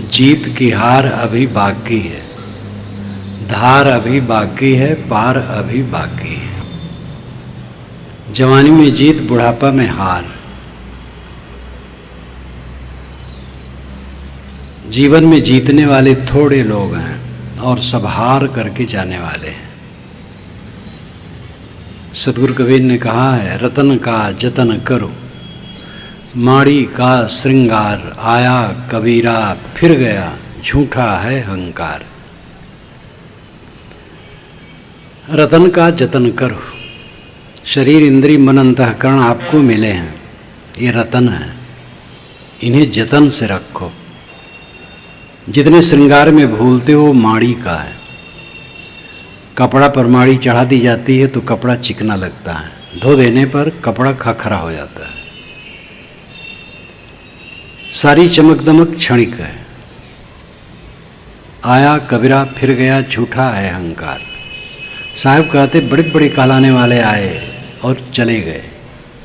जीत की हार अभी बाकी है, धार अभी बाकी है, पार अभी बाकी है। जवानी में जीत, बुढ़ापा में हार। जीवन में जीतने वाले थोड़े लोग हैं और सब हार करके जाने वाले हैं। सतगुरु कबीर ने कहा है, रतन का जतन करो, माड़ी का श्रृंगार, आया कबीरा फिर गया, झूठा है अहंकार। रतन का जतन करो। शरीर, इंद्री, मन, अंतःकरण आपको मिले हैं, ये रतन है, इन्हें जतन से रखो। जितने श्रृंगार में भूलते हो माड़ी का है। कपड़ा पर माड़ी चढ़ा दी जाती है तो कपड़ा चिकना लगता है, धो देने पर कपड़ा खखरा हो जाता है। सारी चमक दमक क्षणिक है। आया कबीरा फिर गया, झूठा है अहंकार। साहब कहते बड़े बड़े कहलाने वाले आए और चले गए,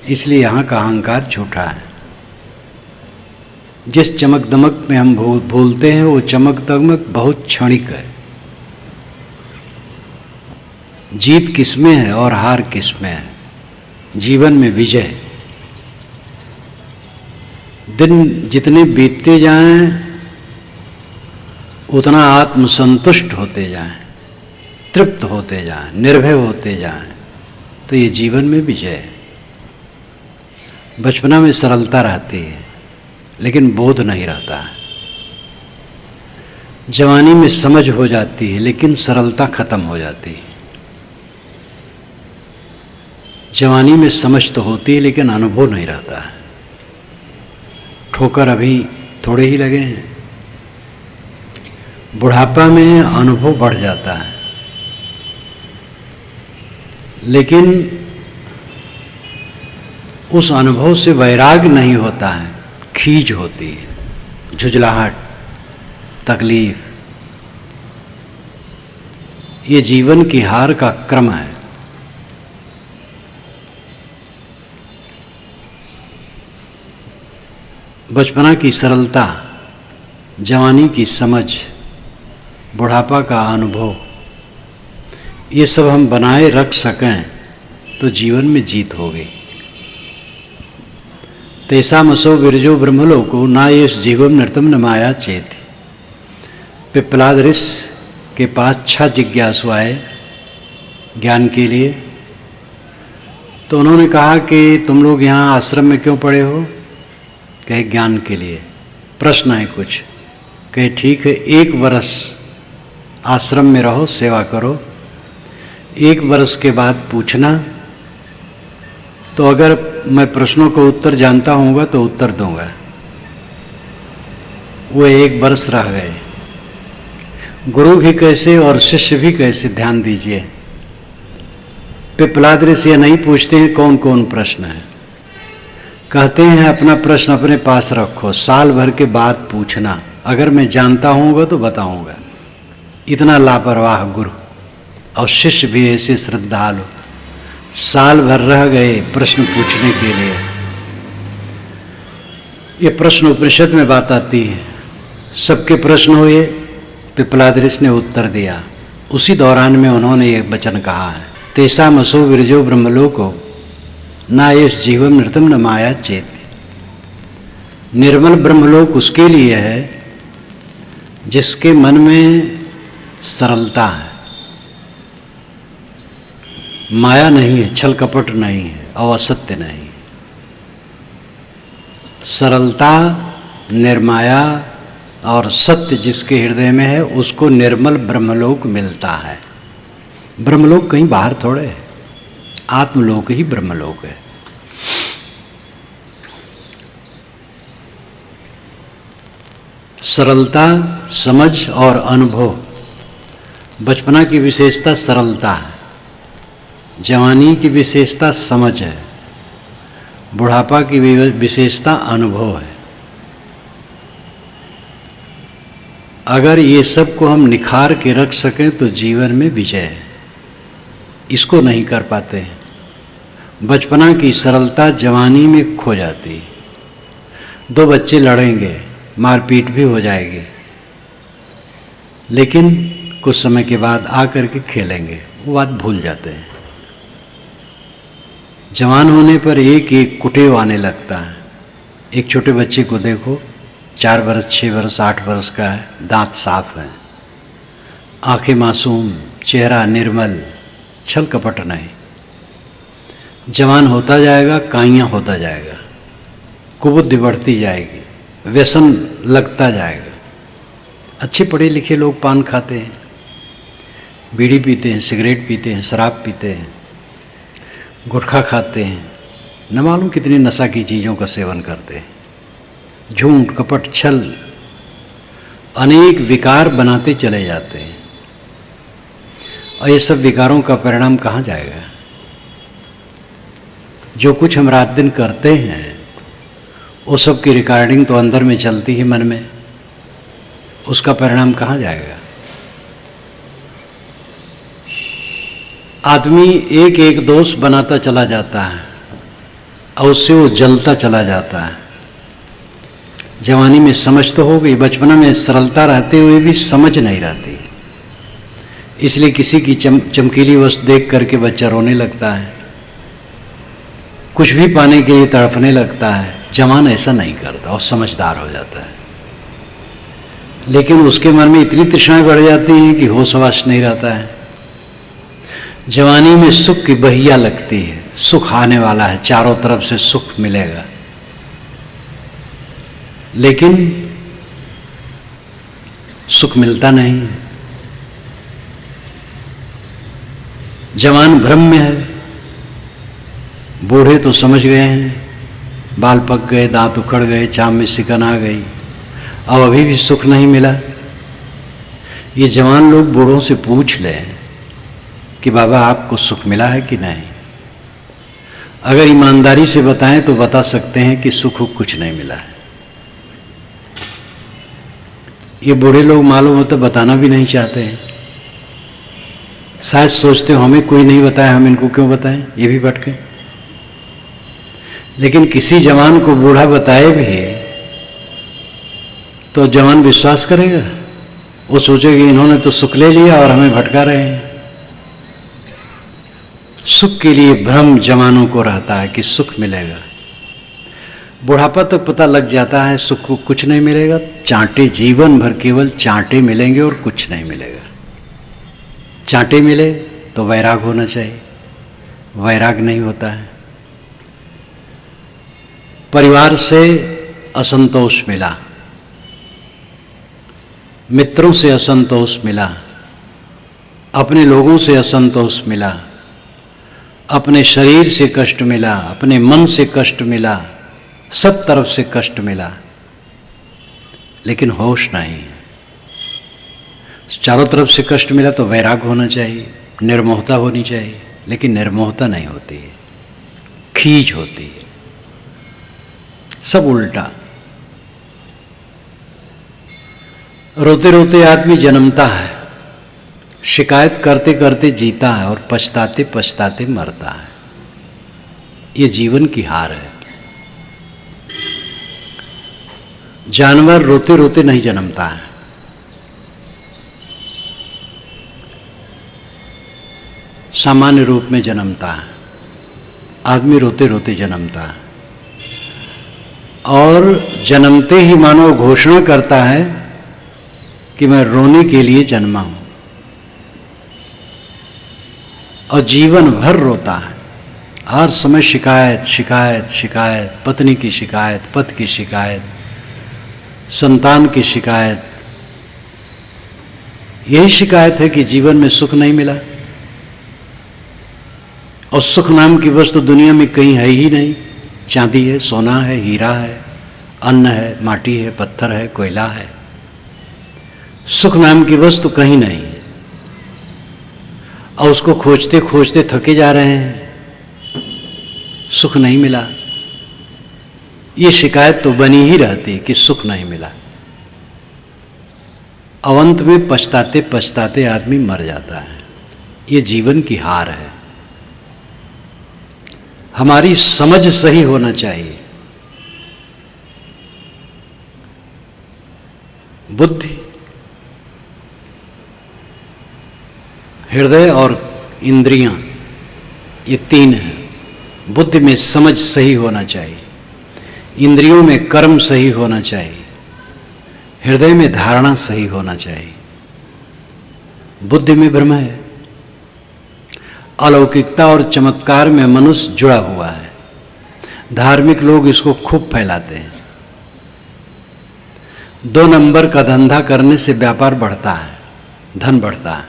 इसलिए यहाँ का अहंकार झूठा है। जिस चमक दमक में हम भूलते हैं वो चमक दमक बहुत क्षणिक है। जीत किसमें है और हार किसमें है? जीवन में विजय। दिन जितने बीतते जाएं उतना आत्मसंतुष्ट होते जाएं, तृप्त होते जाएं, निर्भय होते जाएं, तो ये जीवन में विजय है। बचपना में सरलता रहती है लेकिन बोध नहीं रहता है। जवानी में समझ हो जाती है लेकिन सरलता खत्म हो जाती है। जवानी में समझ तो होती है लेकिन अनुभव नहीं रहता है। ठोकर अभी थोड़े ही लगे हैं। बुढ़ापा में अनुभव बढ़ जाता है लेकिन उस अनुभव से वैराग नहीं होता है, खींच होती है, झुंझलाहट, तकलीफ। ये जीवन की हार का क्रम है। बचपना की सरलता, जवानी की समझ, बुढ़ापा का अनुभव, ये सब हम बनाए रख सकें तो जीवन में जीत होगी। तेषामसो विरजो ब्रह्मलोको ना ये जीवम नृतम न माया चेति। पिप्पलाद ऋषि के पास 6 जिज्ञासु आए ज्ञान के लिए, तो उन्होंने कहा कि तुम लोग यहाँ आश्रम में क्यों पड़े हो? कहे ज्ञान के लिए। प्रश्न है कुछ? कहे ठीक है, 1 वर्ष आश्रम में रहो, सेवा करो, 1 वर्ष के बाद पूछना, तो अगर मैं प्रश्नों को उत्तर जानता हूँगा तो उत्तर दूंगा। वो 1 वर्ष रह गए। गुरु भी कैसे और शिष्य भी कैसे, ध्यान दीजिए। पिप्पलाद ऋषि ये नहीं पूछते हैं कौन कौन प्रश्न है, कहते हैं अपना प्रश्न अपने पास रखो, साल भर के बाद पूछना, अगर मैं जानता हूँगा तो बताऊंगा। इतना लापरवाह गुरु और शिष्य भी ऐसे श्रद्धालु, साल भर रह गए प्रश्न पूछने के लिए। ये प्रश्न उपनिषद में बात आती है। सबके प्रश्न हुए, पिप्पलाद ऋषि ने उत्तर दिया। उसी दौरान में उन्होंने ये वचन कहा है, तेषामसो विरजो ब्रह्मलोको ना येष जीवम नृतम न माया चेति। निर्मल ब्रह्मलोक उसके लिए है जिसके मन में सरलता है, माया नहीं है, छल कपट नहीं है, और असत्य नहीं। सरलता, निर्माया और सत्य जिसके हृदय में है उसको निर्मल ब्रह्मलोक मिलता है। ब्रह्मलोक कहीं बाहर थोड़े है, आत्मलोक ही ब्रह्मलोक है। सरलता, समझ और अनुभव। बचपना की विशेषता सरलता है, जवानी की विशेषता समझ है, बुढ़ापा की विशेषता अनुभव है। अगर ये सब को हम निखार के रख सकें तो जीवन में विजय है। इसको नहीं कर पाते हैं। बचपना की सरलता जवानी में खो जाती है। 2 बच्चे लड़ेंगे, मारपीट भी हो जाएगी, लेकिन कुछ समय के बाद आकर के खेलेंगे, वो बात भूल जाते हैं। जवान होने पर एक एक कुटेव आने लगता है। एक छोटे बच्चे को देखो, 4 वर्ष 6 वर्ष 8 वर्ष का है, दांत साफ हैं, आंखें मासूम, चेहरा निर्मल, छल कपट नहीं। जवान होता जाएगा, काइयाँ होता जाएगा, कुबुद्धि बढ़ती जाएगी, व्यसन लगता जाएगा। अच्छे पढ़े लिखे लोग पान खाते हैं, बीड़ी पीते हैं, सिगरेट पीते हैं, शराब पीते हैं, गुटखा खाते हैं, न मालूम कितनी नशा की चीज़ों का सेवन करते हैं। झूठ कपट छल अनेक विकार बनाते चले जाते हैं। और ये सब विकारों का परिणाम कहाँ जाएगा? जो कुछ हम रात दिन करते हैं वो सब की रिकॉर्डिंग तो अंदर में चलती है मन में, उसका परिणाम कहाँ जाएगा? आदमी एक एक दोष बनाता चला जाता है और उससे वो जलता चला जाता है। जवानी में समझ तो हो गई, बचपना में सरलता रहते हुए भी समझ नहीं रहती, इसलिए किसी की चमकीली वस्तु देख करके बच्चा रोने लगता है, कुछ भी पाने के लिए तड़पने लगता है। जवान ऐसा नहीं करता और समझदार हो जाता है, लेकिन उसके मन में इतनी तृष्णाएं बढ़ जाती हैं कि होश हवास नहीं रहता है। जवानी में सुख की बहिया लगती है, सुख आने वाला है, चारों तरफ से सुख मिलेगा, लेकिन सुख मिलता नहीं है। जवान भ्रम में है, बूढ़े तो समझ गए हैं, बाल पक गए, दांत उखड़ गए, चाम में सिकन आ गई, अब अभी भी सुख नहीं मिला। ये जवान लोग बूढ़ों से पूछ लें कि बाबा आपको सुख मिला है कि नहीं। अगर ईमानदारी से बताएं तो बता सकते हैं कि सुख कुछ नहीं मिला है। ये बूढ़े लोग मालूम होता बताना भी नहीं चाहते हैं, शायद सोचते हो हमें कोई नहीं बताया, हम इनको क्यों बताएं, ये भी भटके। लेकिन किसी जवान को बूढ़ा बताए भी तो जवान विश्वास करेगा? वो सोचेगा इन्होंने तो सुख ले लिया और हमें भटका रहे हैं। सुख के लिए भ्रम जवानों को रहता है कि सुख मिलेगा। बुढ़ापा तक पता लग जाता है सुख को कुछ नहीं मिलेगा, चांटे जीवन भर केवल चांटे मिलेंगे और कुछ नहीं मिलेगा। चांटे मिले तो वैराग होना चाहिए, वैराग नहीं होता है। परिवार से असंतोष मिला, मित्रों से असंतोष मिला, अपने लोगों से असंतोष मिला, अपने शरीर से कष्ट मिला, अपने मन से कष्ट मिला, सब तरफ से कष्ट मिला, लेकिन होश नहीं। चारों तरफ से कष्ट मिला तो वैराग होना चाहिए, निर्मोहता होनी चाहिए, लेकिन निर्मोहता नहीं होती है, खींच होती है, सब उल्टा। रोते रोते आदमी जन्मता है, शिकायत करते करते जीता है और पछताते पछताते मरता है। ये जीवन की हार है। जानवर रोते रोते नहीं जन्मता है, सामान्य रूप में जन्मता है। आदमी रोते रोते जन्मता है और जन्मते ही मानो घोषणा करता है कि मैं रोने के लिए जन्मा हूं, और जीवन भर रोता है। हर समय शिकायत शिकायत शिकायत, पत्नी की शिकायत, पति की शिकायत, संतान की शिकायत। यही शिकायत है कि जीवन में सुख नहीं मिला, और सुख नाम की वस्तु दुनिया में कहीं है ही नहीं। चांदी है, सोना है, हीरा है, अन्न है, माटी है, पत्थर है, कोयला है, सुख नाम की वस्तु कहीं नहीं। और उसको खोजते खोजते थके जा रहे हैं, सुख नहीं मिला। ये शिकायत तो बनी ही रहती कि सुख नहीं मिला। अवंत में पछताते पछताते आदमी मर जाता है। ये जीवन की हार है। हमारी समझ सही होना चाहिए। बुद्धि हृदय और इंद्रियां, ये तीन हैं। बुद्धि में समझ सही होना चाहिए, इंद्रियों में कर्म सही होना चाहिए, हृदय में धारणा सही होना चाहिए। बुद्धि में ब्रह्म है। अलौकिकता और चमत्कार में मनुष्य जुड़ा हुआ है। धार्मिक लोग इसको खूब फैलाते हैं। 2 नंबर का धंधा करने से व्यापार बढ़ता है, धन बढ़ता है।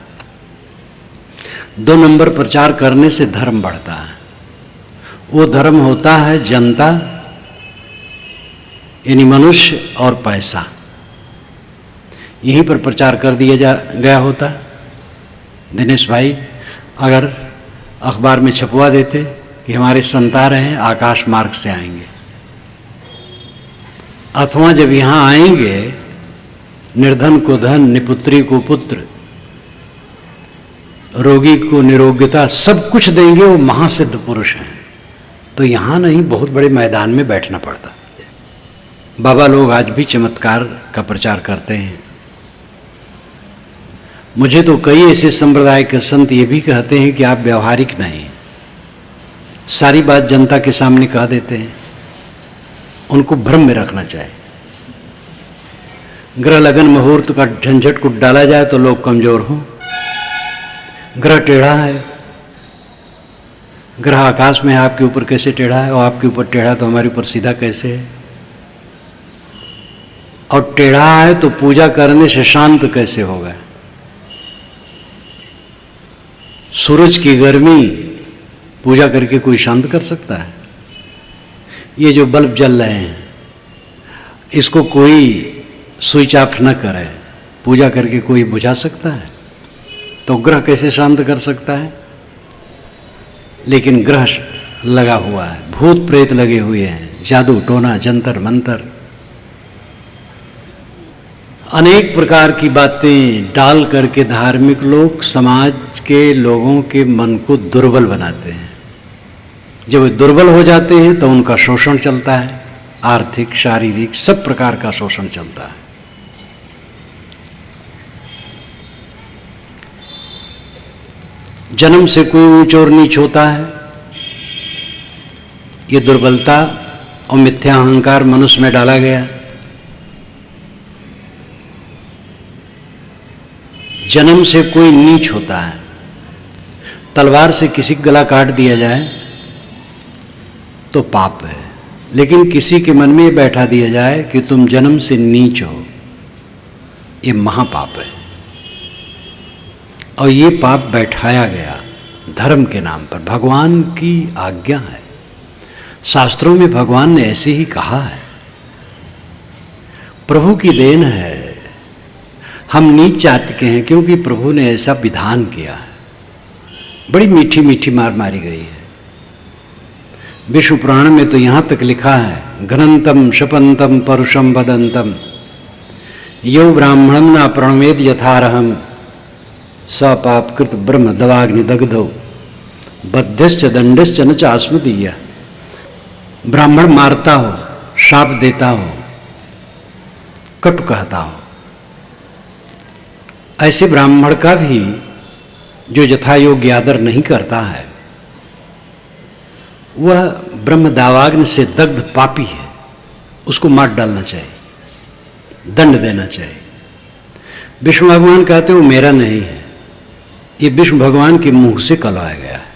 2 नंबर प्रचार करने से धर्म बढ़ता है। वो धर्म होता है जनता, यानी मनुष्य और पैसा। यहीं पर प्रचार कर दिया गया होता। दिनेश भाई अगर अखबार में छपवा देते कि हमारे संत आ रहे हैं, आकाश मार्ग से आएंगे, अथवा जब यहां आएंगे निर्धन को धन, निपुत्री को पुत्र, रोगी को निरोग्यता, सब कुछ देंगे, वो महासिद्ध पुरुष हैं, तो यहां नहीं बहुत बड़े मैदान में बैठना पड़ता। बाबा लोग आज भी चमत्कार का प्रचार करते हैं। मुझे तो कई ऐसे संप्रदाय के संत ये भी कहते हैं कि आप व्यवहारिक नहीं, सारी बात जनता के सामने कह देते हैं। उनको भ्रम में रखना चाहिए। ग्रह लगन मुहूर्त का झंझट को डाला जाए तो लोग कमजोर हों। ग्रह टेढ़ा है, ग्रह आकाश में आपके ऊपर कैसे टेढ़ा है, और आपके ऊपर टेढ़ा तो हमारे ऊपर सीधा कैसे है, और टेढ़ा है तो पूजा करने से शांत कैसे होगा। सूरज की गर्मी पूजा करके कोई शांत कर सकता है? ये जो बल्ब जल रहे हैं इसको कोई स्विच ऑफ न करे, पूजा करके कोई बुझा सकता है? तो ग्रह कैसे शांत कर सकता है? लेकिन ग्रह लगा हुआ है, भूत प्रेत लगे हुए हैं, जादू टोना जंतर मंतर, अनेक प्रकार की बातें डाल करके धार्मिक लोग समाज के लोगों के मन को दुर्बल बनाते हैं। जब वे दुर्बल हो जाते हैं तो उनका शोषण चलता है, आर्थिक शारीरिक सब प्रकार का शोषण चलता है। जन्म से कोई ऊंच और नीच होता है, ये दुर्बलता और मिथ्या अहंकार मनुष्य में डाला गया। जन्म से कोई नीच होता है, तलवार से किसी गला काट दिया जाए तो पाप है, लेकिन किसी के मन में बैठा दिया जाए कि तुम जन्म से नीच हो, ये महापाप है। और ये पाप बैठाया गया धर्म के नाम पर, भगवान की आज्ञा है। शास्त्रों में भगवान ने ऐसे ही कहा है, प्रभु की देन है। हम नीच जाति के हैं क्योंकि प्रभु ने ऐसा विधान किया है। बड़ी मीठी मीठी मार मारी गई है। विष्णु पुराण में तो यहां तक लिखा है, घनंतम शपंतम परुषम वदंतम यो ब्राह्मणम न प्रणवेद यथारहम स पापकृत ब्रह्म दवाग्नि दग्धो बद्धश्च दंडश्च न चास्मदीय। ब्राह्मण मारता हो, शाप देता हो, कटु कहता हो, ऐसे ब्राह्मण का भी जो यथा योग्य आदर नहीं करता है वह ब्रह्म दावाग्नि से दग्ध पापी है, उसको मार डालना चाहिए, दंड देना चाहिए। विष्णु भगवान कहते हो मेरा नहीं है, ये विष्णु भगवान के मुंह से कहलाया गया है।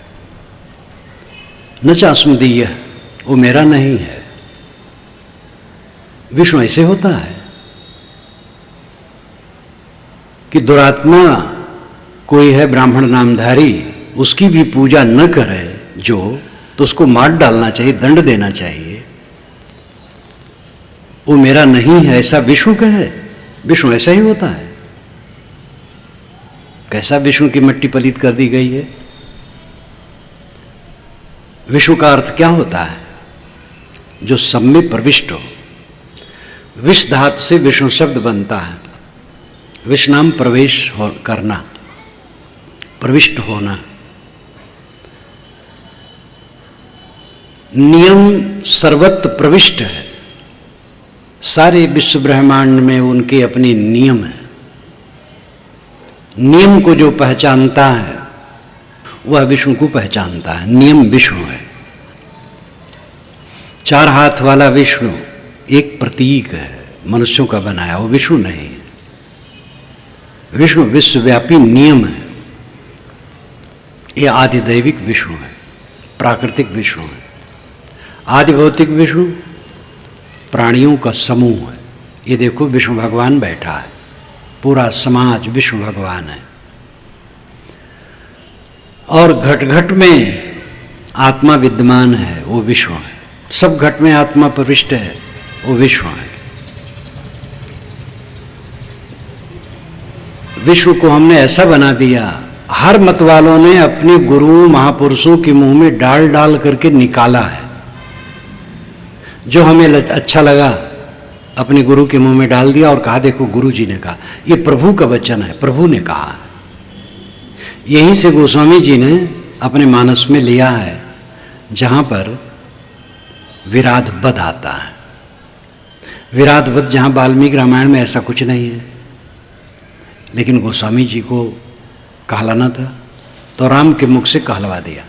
न चास्मदीय, वो मेरा नहीं है। विष्णु ऐसे होता है कि दुरात्मा कोई है ब्राह्मण नामधारी, उसकी भी पूजा न करे जो, तो उसको मार डालना चाहिए, दंड देना चाहिए। वो मेरा नहीं है ऐसा विष्णु कहे। विष्णु ऐसा ही होता है। कैसा विष्णु की मिट्टी पलीत कर दी गई है। विष्णु का अर्थ क्या होता है? जो सब में प्रविष्ट हो। विष धातु से विष्णु शब्द बनता है। विष नाम प्रवेश करना, प्रविष्ट होना। नियम सर्वत्र प्रविष्ट है। सारे विश्व ब्रह्मांड में उनके अपने नियम हैं। नियम को जो पहचानता है वह विष्णु को पहचानता है। नियम विष्णु है। 4 हाथ वाला विष्णु एक प्रतीक है, मनुष्यों का बनाया, वो विष्णु नहीं है। विष्णु विश्वव्यापी नियम है। ये आदिदैविक विष्णु है, प्राकृतिक विष्णु है। आदि भौतिक विष्णु प्राणियों का समूह है। ये देखो विष्णु भगवान बैठा है, पूरा समाज विष्णु भगवान है। और घट घट में आत्मा विद्यमान है, वो विष्णु है। सब घट में आत्मा प्रविष्ट है, वो विष्णु है। विष्णु को हमने ऐसा बना दिया, हर मत वालों ने अपने गुरुओं महापुरुषों के मुंह में डाल डाल करके निकाला है। जो हमें अच्छा लगा अपने गुरु के मुंह में डाल दिया और कहा देखो गुरु जी ने कहा। ये प्रभु का वचन है, प्रभु ने कहा है। यहीं से गोस्वामी जी ने अपने मानस में लिया है, जहां पर विराध वध आता है। विराध वध जहां वाल्मीकि रामायण में ऐसा कुछ नहीं है, लेकिन गोस्वामी जी को कहलाना था तो राम के मुख से कहलवा दिया।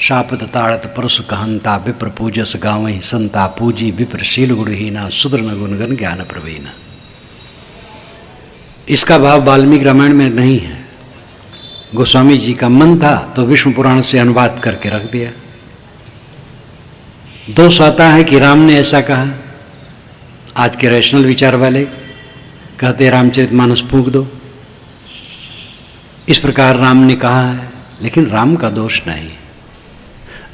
शापत ताड़त परसु कहंता विप्र पूजस गावहि संता पूजी विप्र शील गुणहीना सुद्र न गुणगन ज्ञान प्रवीणा। इसका भाव वाल्मीकि रामायण में नहीं है। गोस्वामी जी का मन था तो विष्णु पुराण से अनुवाद करके रख दिया। दोष आता है कि राम ने ऐसा कहा। आज के रैशनल विचार वाले कहते रामचरितमानस फूंक दो, इस प्रकार राम ने कहा है, लेकिन राम का दोष नहीं।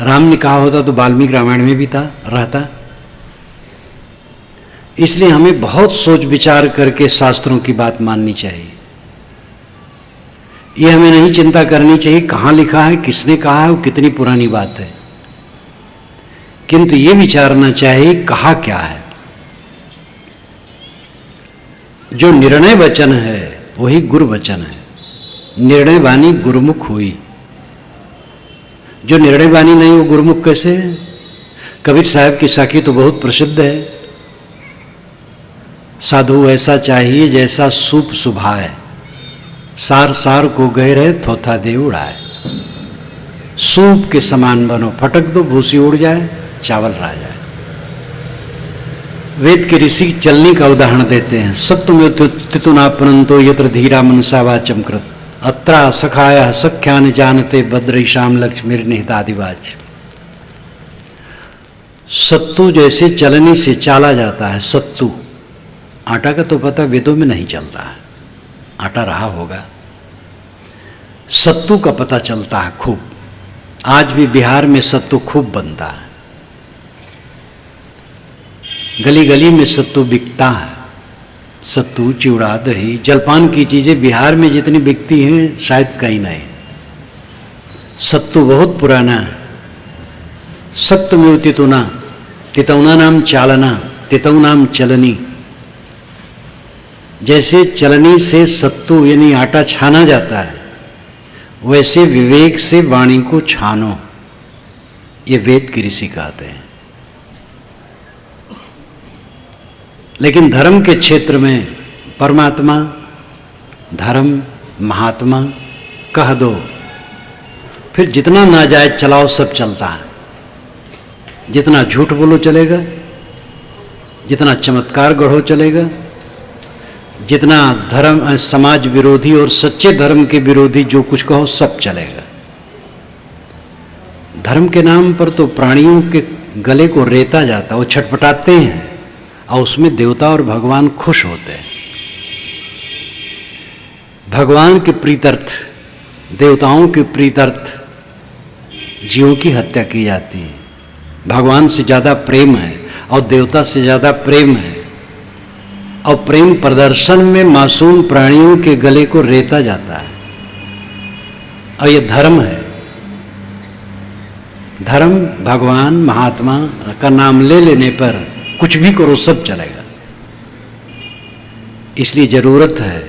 राम ने कहा होता तो वाल्मीकि रामायण में भी था रहता। इसलिए हमें बहुत सोच विचार करके शास्त्रों की बात माननी चाहिए। ये हमें नहीं चिंता करनी चाहिए कहाँ लिखा है, किसने कहा है, वो कितनी पुरानी बात है, किंतु ये विचारना चाहिए कहा क्या है। जो निर्णय वचन है वही गुरु वचन है। निर्णय वाणी गुरुमुख हुई। जो निर्णय वाणी नहीं वो गुरुमुख कैसे है? कबीर साहब की साखी तो बहुत प्रसिद्ध है। साधु ऐसा चाहिए जैसा सूप सुभाए, सार सार को गए रहे थोथा दे उड़ाए। सूप के समान बनो, फटक दो भूसी उड़ जाए, चावल रह जाए। वेद के ऋषि चलने का उदाहरण देते हैं। सत्वमेव तितुनापनंतो यत्र धीरा मनसा वाचम कृत अत्रा सखाया सख्यान जानते भद्रईशाम लक्ष्मीर्निहितादिवाच। सत्तू जैसे चलने से चाला जाता है। सत्तू आटा का तो पता वेदों में नहीं चलता है, आटा रहा होगा। सत्तू का पता चलता है खूब। आज भी बिहार में सत्तू खूब बनता है। गली गली में सत्तू बिकता है। सत्तू, चिवड़ा, दही, जलपान की चीजें बिहार में जितनी बिकती हैं शायद कहीं नहीं। सत्तू बहुत पुराना है। सत्तमेव तितुना, तितौना नाम चालना, तितौ नाम चलनी। जैसे चलनी से सत्तू यानी आटा छाना जाता है, वैसे विवेक से वाणी को छानो, ये वेद के ऋषि कहते हैं। लेकिन धर्म के क्षेत्र में परमात्मा, धर्म, महात्मा कह दो, फिर जितना नाजायज चलाओ सब चलता है। जितना झूठ बोलो चलेगा, जितना चमत्कार गढ़ो चलेगा, जितना धर्म समाज विरोधी और सच्चे धर्म के विरोधी जो कुछ कहो सब चलेगा। धर्म के नाम पर तो प्राणियों के गले को रेता जाता, वो छटपटाते हैं और उसमें देवता और भगवान खुश होते हैं। भगवान के प्रीत्यर्थ, देवताओं के प्रीत्यर्थ जीवों की हत्या की जाती है। भगवान से ज़्यादा प्रेम है और देवता से ज़्यादा प्रेम है, और प्रेम प्रदर्शन में मासूम प्राणियों के गले को रेता जाता है। और ये धर्म है। धर्म, भगवान, महात्मा का नाम ले लेने पर कुछ भी करो सब चलेगा। इसलिए जरूरत है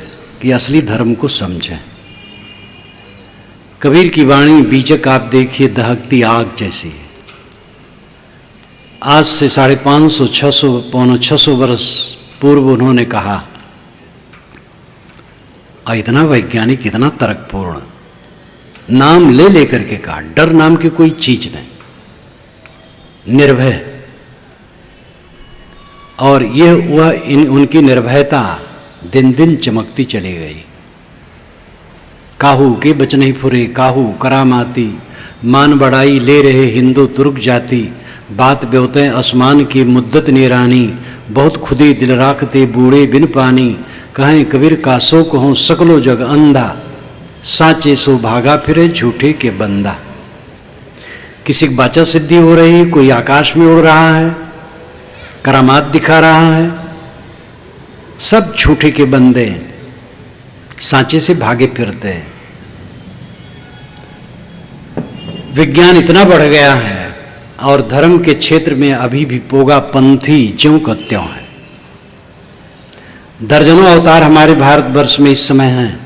कि असली धर्म को समझें। कबीर की वाणी बीजक आप देखिए दहकती आग जैसी है। आज से 550, 600, पौने 600 वर्ष पूर्व उन्होंने कहा, और इतना वैज्ञानिक, इतना तर्कपूर्ण, नाम ले लेकर के कहा, डर नाम की कोई चीज नहीं, निर्भय। और वह उनकी निर्भयता दिन दिन चमकती चली गई। काहू के बच नहीं फुरे, काहू करामाती, मान बढ़ाई ले रहे हिंदू तुर्क जाति, बात ब्योते आसमान की मुद्दत निरानी, बहुत खुदी दिल राखते बूढ़े बिन पानी, कहें कबीर कासो कहो सकलो जग अंधा, साचे सो भागा फिरे झूठे के बंदा। किसी की बाचा सिद्धि हो रही है, कोई आकाश में उड़ रहा है, करामात दिखा रहा है, सब झूठे के बंदे सांचे से भागे फिरते हैं। विज्ञान इतना बढ़ गया है और धर्म के क्षेत्र में अभी भी पोगा पंथी ज्यों का त्यों है। दर्जनों अवतार हमारे भारतवर्ष में इस समय हैं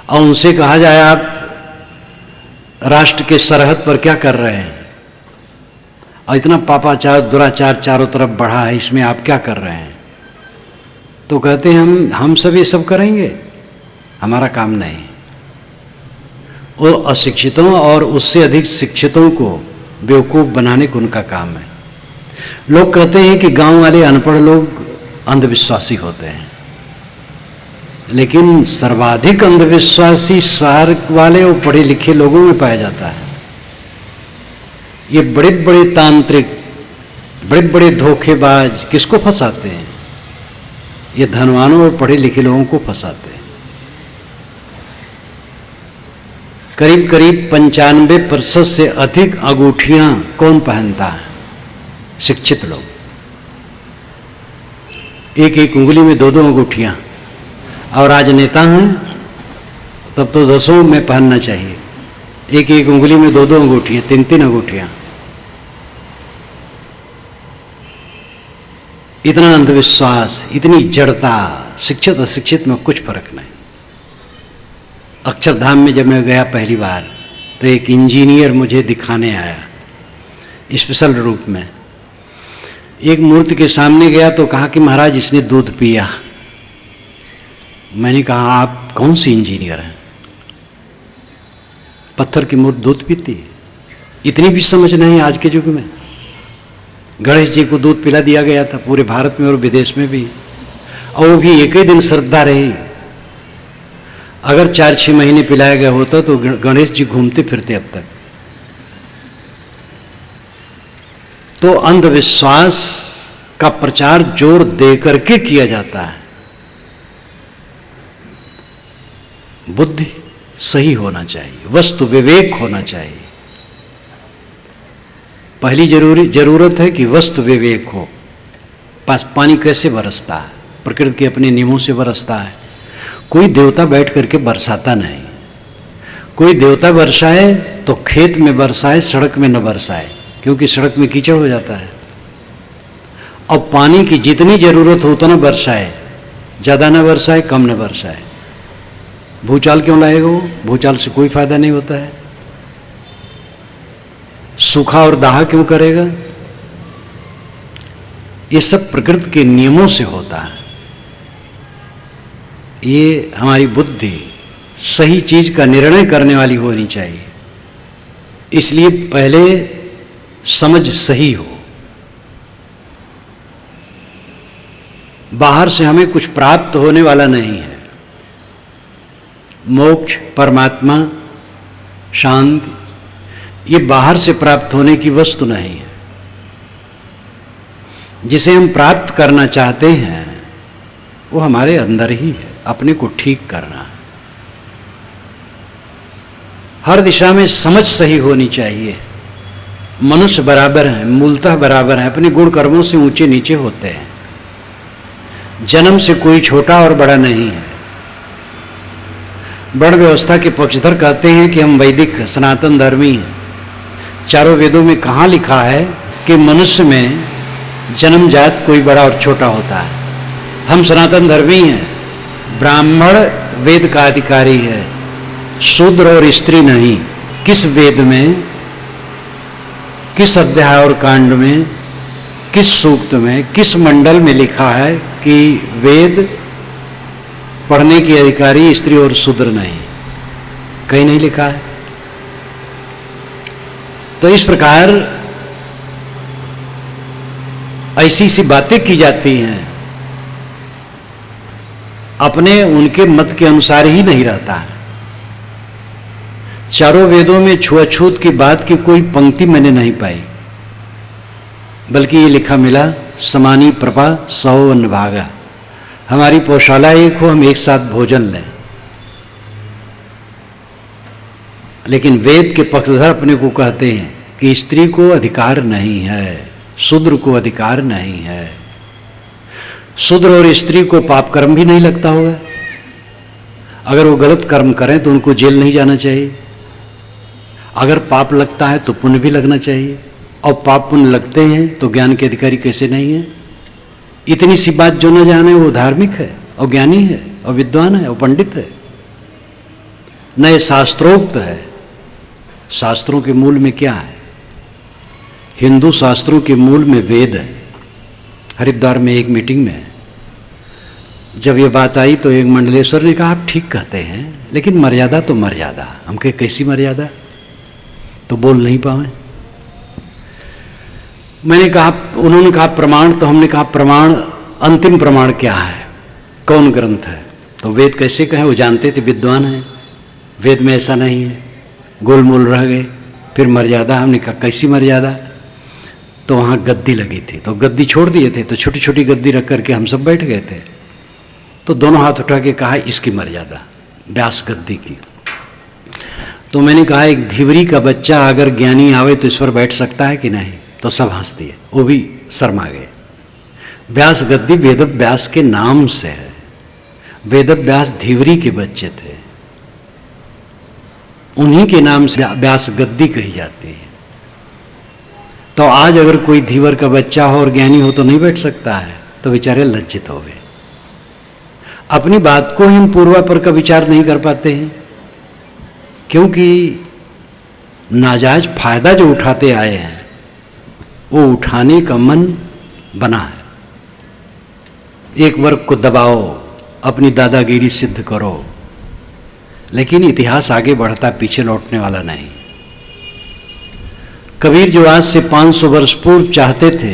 और उनसे कहा जाए आप राष्ट्र के सरहद पर क्या कर रहे हैं, और इतना पापाचार दुराचार चारों तरफ बढ़ा है, इसमें आप क्या कर रहे हैं, तो कहते हैं हम सब ये सब करेंगे, हमारा काम नहीं। वो अशिक्षितों और उससे अधिक शिक्षितों को बेवकूफ़ बनाने को उनका काम है। लोग कहते हैं कि गांव वाले अनपढ़ लोग अंधविश्वासी होते हैं, लेकिन सर्वाधिक अंधविश्वासी शहर वाले और पढ़े लिखे लोगों में पाया जाता है। ये बड़े बड़े तांत्रिक, बड़े बड़े धोखेबाज किसको फंसाते हैं? ये धनवानों और पढ़े लिखे लोगों को फंसाते हैं। करीब करीब 95% से अधिक अंगूठियां कौन पहनता है? शिक्षित लोग। एक एक उंगली में 2-2 अंगूठियां, और राजनेता हैं तब तो 10 में पहनना चाहिए। एक एक उंगली में 2-2 अंगूठियां, 3-3 अंगूठियां। इतना अंधविश्वास, इतनी जड़ता, शिक्षित अशिक्षित में कुछ फर्क नहीं। अक्षरधाम में जब मैं गया पहली बार तो एक इंजीनियर मुझे दिखाने आया स्पेशल रूप में। एक मूर्ति के सामने गया तो कहा कि महाराज इसने दूध पिया। मैंने कहा आप कौन सी इंजीनियर हैं? पत्थर की मूर्ति दूध पीती है? इतनी भी समझ नहीं आज के युग में। गणेश जी को दूध पिला दिया गया था पूरे भारत में और विदेश में भी, और वो भी एक ही दिन श्रद्धा रही। अगर 4-6 महीने पिलाया गया होता तो गणेश जी घूमते फिरते अब तक। तो अंधविश्वास का प्रचार जोर दे करके किया जाता है। बुद्धि सही होना चाहिए, वस्तु विवेक होना चाहिए। पहली जरूरत है कि वस्तु विवेक हो। पानी कैसे बरसता है? प्रकृति के अपने नियमों से बरसता है। कोई देवता बैठ करके बरसाता नहीं। कोई देवता बरसाए तो खेत में बरसाए, सड़क में न बरसाए, क्योंकि सड़क में कीचड़ हो जाता है। और पानी की जितनी जरूरत हो उतना बरसाए, ज़्यादा न बरसाए, कम न बरसाए। भूचाल क्यों लाएगा वो? भूचाल से कोई फायदा नहीं होता है। सूखा और दाह क्यों करेगा? ये सब प्रकृति के नियमों से होता है। ये हमारी बुद्धि सही चीज का निर्णय करने वाली होनी चाहिए। इसलिए पहले समझ सही हो। बाहर से हमें कुछ प्राप्त होने वाला नहीं है। मोक्ष, परमात्मा, शांति, ये बाहर से प्राप्त होने की वस्तु नहीं है। जिसे हम प्राप्त करना चाहते हैं वो हमारे अंदर ही है। अपने को ठीक करना, हर दिशा में समझ सही होनी चाहिए। मनुष्य बराबर हैं, मूलतः बराबर हैं, अपने गुण कर्मों से ऊंचे नीचे होते हैं। जन्म से कोई छोटा और बड़ा नहीं है। वर्ण व्यवस्था के पक्षधर कहते हैं कि हम वैदिक सनातन धर्मी हैं। चारों वेदों में कहाँ लिखा है कि मनुष्य में जन्मजात कोई बड़ा और छोटा होता है? हम सनातन धर्मी हैं। ब्राह्मण वेद का अधिकारी है, शूद्र और स्त्री नहीं। किस वेद में, किस अध्याय और कांड में, किस सूक्त में, किस मंडल में लिखा है कि वेद पढ़ने की अधिकारी स्त्री और शूद्र नहीं? कहीं नहीं लिखा है। तो इस प्रकार ऐसी सी बातें की जाती हैं, अपने उनके मत के अनुसार ही नहीं रहता है। चारों वेदों में छुआछूत की बात की कोई पंक्ति मैंने नहीं पाई, बल्कि ये लिखा मिला समानी प्रभा सौ अन्न भागा, हमारी पौशाला एक हो, हम एक साथ भोजन लें। लेकिन वेद के पक्षधर अपने को कहते हैं कि स्त्री को अधिकार नहीं है, शूद्र को अधिकार नहीं है। शूद्र और स्त्री को पाप कर्म भी नहीं लगता होगा। अगर वो गलत कर्म करें तो उनको जेल नहीं जाना चाहिए। अगर पाप लगता है तो पुण्य भी लगना चाहिए, और पाप पुण्य लगते हैं तो ज्ञान के अधिकारी कैसे नहीं है? इतनी सी बात जो न जाने वो धार्मिक है और ज्ञानी है और विद्वान है और पंडित है। न ये शास्त्रोक्त है। शास्त्रों के मूल में क्या है? हिंदू शास्त्रों के मूल में वेद है। हरिद्वार में एक मीटिंग में जब ये बात आई तो एक मंडलेश्वर ने कहा आप ठीक कहते हैं, लेकिन मर्यादा तो मर्यादा। हम कहे कैसी मर्यादा? तो बोल नहीं पाए। मैंने कहा, उन्होंने कहा प्रमाण, तो हमने कहा प्रमाण, अंतिम प्रमाण क्या है, कौन ग्रंथ है? तो वेद कैसे कहें? वो जानते थे, विद्वान हैं। वेद में ऐसा नहीं है। गोलमोल रह गए। फिर मर्यादा, हमने कहा कैसी मर्यादा? तो वहाँ गद्दी लगी थी, तो गद्दी छोड़ दिए थे, तो छोटी छोटी गद्दी रख करके हम सब बैठ गए थे। तो दोनों हाथ उठा के कहा इसकी मर्यादा, व्यास गद्दी की। तो मैंने कहा एक धीवरी का बच्चा अगर ज्ञानी आवे तो इस पर बैठ सकता है कि नहीं? तो सब हंस दिए, वो भी शर्मा गए। व्यास गद्दी वेद व्यास के नाम से है। वेद व्यास धीवरी के बच्चे थे, उन्हीं के नाम से व्यास गद्दी कही जाती है। तो आज अगर कोई धीवर का बच्चा हो और ज्ञानी हो तो नहीं बैठ सकता है, तो बेचारे लज्जित हो गए। अपनी बात को हम पूर्वापर का विचार नहीं कर पाते हैं, क्योंकि नाजायज फायदा जो उठाते आए हैं वो उठाने का मन बना है। एक वर्ग को दबाओ, अपनी दादागिरी सिद्ध करो, लेकिन इतिहास आगे बढ़ता, पीछे लौटने वाला नहीं। कबीर जो आज से 500 वर्ष पूर्व चाहते थे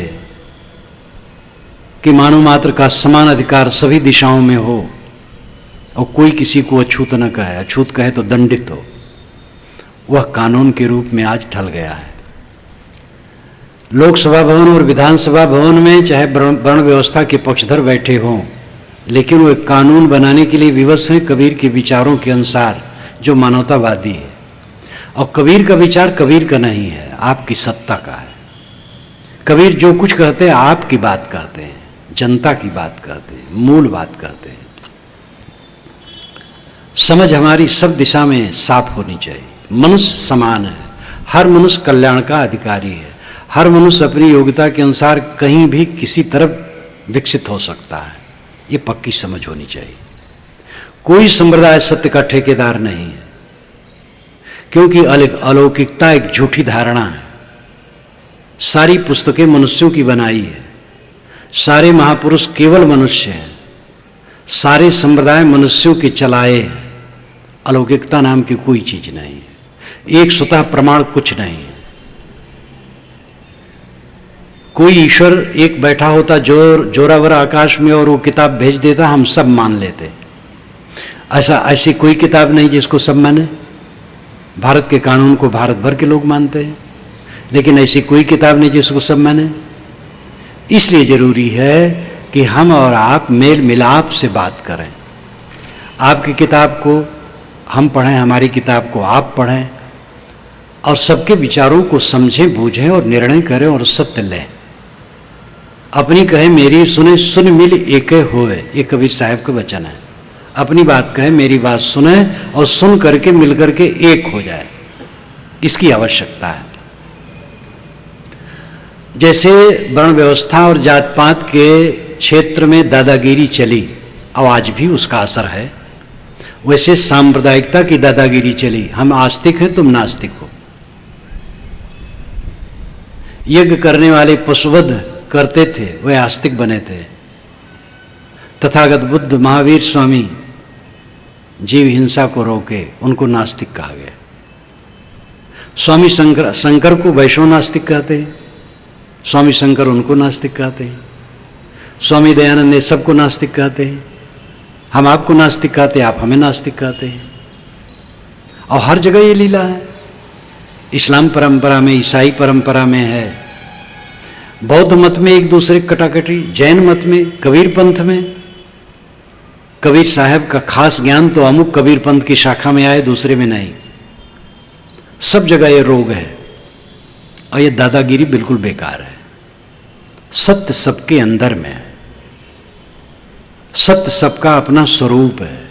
कि मानव मात्र का समान अधिकार सभी दिशाओं में हो और कोई किसी को अछूत न कहे, अछूत कहे तो दंडित हो, वह कानून के रूप में आज ढल गया है। लोकसभा भवन और विधानसभा भवन में चाहे वर्ण व्यवस्था के पक्षधर बैठे हों, लेकिन वो एक कानून बनाने के लिए विवश हैं कबीर के विचारों के अनुसार, जो मानवतावादी है। और कबीर का विचार कबीर का नहीं है, आपकी सत्ता का है। कबीर जो कुछ कहते हैं आपकी बात कहते हैं, जनता की बात कहते हैं, मूल बात कहते हैं। समझ हमारी सब दिशा में साफ होनी चाहिए। मनुष्य समान है, हर मनुष्य कल्याण का अधिकारी है, हर मनुष्य अपनी योग्यता के अनुसार कहीं भी किसी तरफ विकसित हो सकता है। ये पक्की समझ होनी चाहिए। कोई संप्रदाय सत्य का ठेकेदार नहीं है, क्योंकि अलौकिकता एक झूठी धारणा है। सारी पुस्तकें मनुष्यों की बनाई है, सारे महापुरुष केवल मनुष्य हैं, सारे संप्रदाय मनुष्यों के चलाए हैं। अलौकिकता नाम की कोई चीज नहीं है, एक स्वतः प्रमाण कुछ नहीं है। कोई ईश्वर एक बैठा होता जोरावर आकाश में और वो किताब भेज देता, हम सब मान लेते। ऐसी कोई किताब नहीं जिसको सब माने। भारत के कानून को भारत भर के लोग मानते हैं, लेकिन ऐसी कोई किताब नहीं जिसको सब माने। इसलिए जरूरी है कि हम और आप मेल मिलाप से बात करें। आपकी किताब को हम पढ़ें, हमारी किताब को आप पढ़ें, और सबके विचारों को समझें, बूझें और निर्णय करें और सत्य लें। अपनी कहे मेरी सुने, सुन मिल एक होए, ये कबीर साहब का वचन है। अपनी बात कहे, मेरी बात सुने और सुन करके मिल करके एक हो जाए, इसकी आवश्यकता है। जैसे वर्ण व्यवस्था और जात पात के क्षेत्र में दादागिरी चली, और आज भी उसका असर है, वैसे सांप्रदायिकता की दादागिरी चली। हम आस्तिक हैं, तुम नास्तिक हो। यज्ञ करने वाले पशुवध करते थे, वे आस्तिक बने थे। तथागत बुद्ध, महावीर स्वामी, जीव हिंसा को रोके, उनको नास्तिक कहा गया। स्वामी शंकर को वैष्णव नास्तिक कहते हैं, स्वामी शंकर उनको नास्तिक कहते हैं। स्वामी दयानंद ने सबको नास्तिक कहते हैं। हम आपको नास्तिक कहते हैं, आप हमें नास्तिक कहते हैं। और हर जगह ये लीला है। इस्लाम परंपरा में, ईसाई परंपरा में है, बौद्ध मत में एक दूसरे कटाकटी, जैन मत में, कबीर पंथ में, कबीर साहब का खास ज्ञान तो अमुक कबीर पंथ की शाखा में आए, दूसरे में नहीं। सब जगह ये रोग है और ये दादागिरी बिल्कुल बेकार है। सत्य सबके अंदर में है, सत्य सबका अपना स्वरूप है।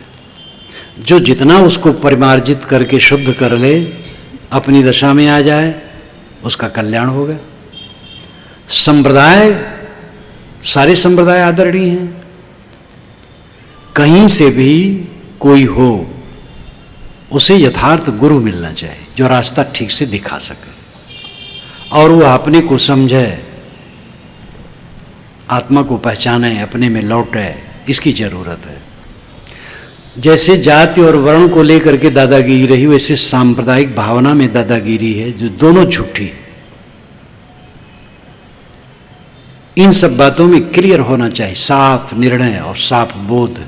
जो जितना उसको परिमार्जित करके शुद्ध कर ले, अपनी दशा में आ जाए, उसका कल्याण होगा। संप्रदाय, सारे संप्रदाय आदरणीय हैं। कहीं से भी कोई हो, उसे यथार्थ गुरु मिलना चाहिए जो रास्ता ठीक से दिखा सके और वो अपने को समझे, आत्मा को पहचाने, अपने में लौटे, इसकी जरूरत है। जैसे जाति और वर्ण को लेकर के दादागिरी रही, वैसे सांप्रदायिक भावना में दादागिरी है, जो दोनों झूठी है। इन सब बातों में क्लियर होना चाहिए, साफ निर्णय और साफ बोध।